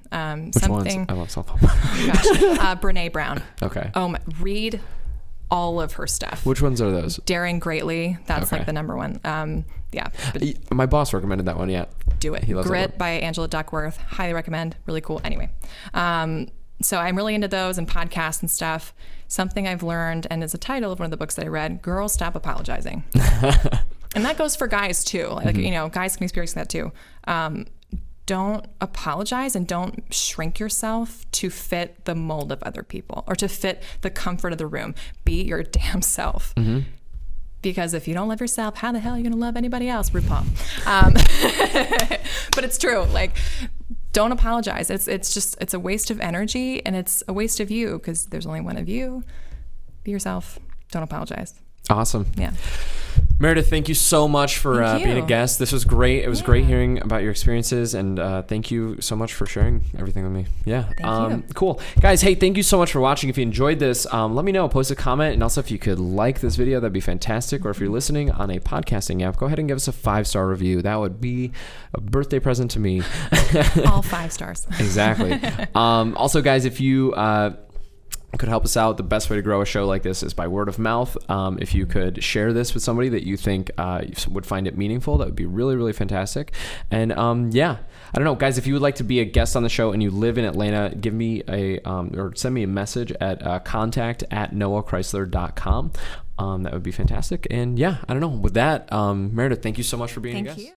Which ones? I love self-help. Brene Brown. Okay. Read all of her stuff. Which ones are those? Daring Greatly. That's like the number one. Yeah. My boss recommended that one. Yeah. Do it. He loves Grit by Angela Duckworth. Highly recommend. Really cool. Anyway. So I'm really into those and podcasts and stuff. Something I've learned, and it's a title of one of the books that I read, Girls Stop Apologizing. And that goes for guys too. Like, you know, guys can experience that too. Don't apologize and don't shrink yourself to fit the mold of other people or to fit the comfort of the room. Be your damn self. Because if you don't love yourself, how the hell are you going to love anybody else? RuPaul. But it's true. Like, don't apologize. It's a waste of energy, and it's a waste of you because there's only one of you. Be yourself. Don't apologize. Awesome. Yeah. Meredith, thank you so much for being a guest. This was great. It was great hearing about your experiences, and thank you so much for sharing everything with me. Yeah. Thank you. Cool. Guys, hey, thank you so much for watching. If you enjoyed this, let me know. Post a comment, and also if you could like this video, that'd be fantastic. Or if you're listening on a podcasting app, go ahead and give us a 5-star review. That would be a birthday present to me. All 5 stars. Exactly. Also, guys, if you could help us out, the best way to grow a show like this is by word of mouth. If you could share this with somebody that you think would find it meaningful, that would be really, really fantastic. And yeah, I don't know, guys, if you would like to be a guest on the show and you live in Atlanta, give me or send me a message at contact@noahchrysler.com. That would be fantastic. And yeah, I don't know, with that, Meredith, thank you so much for being a guest. Thank you.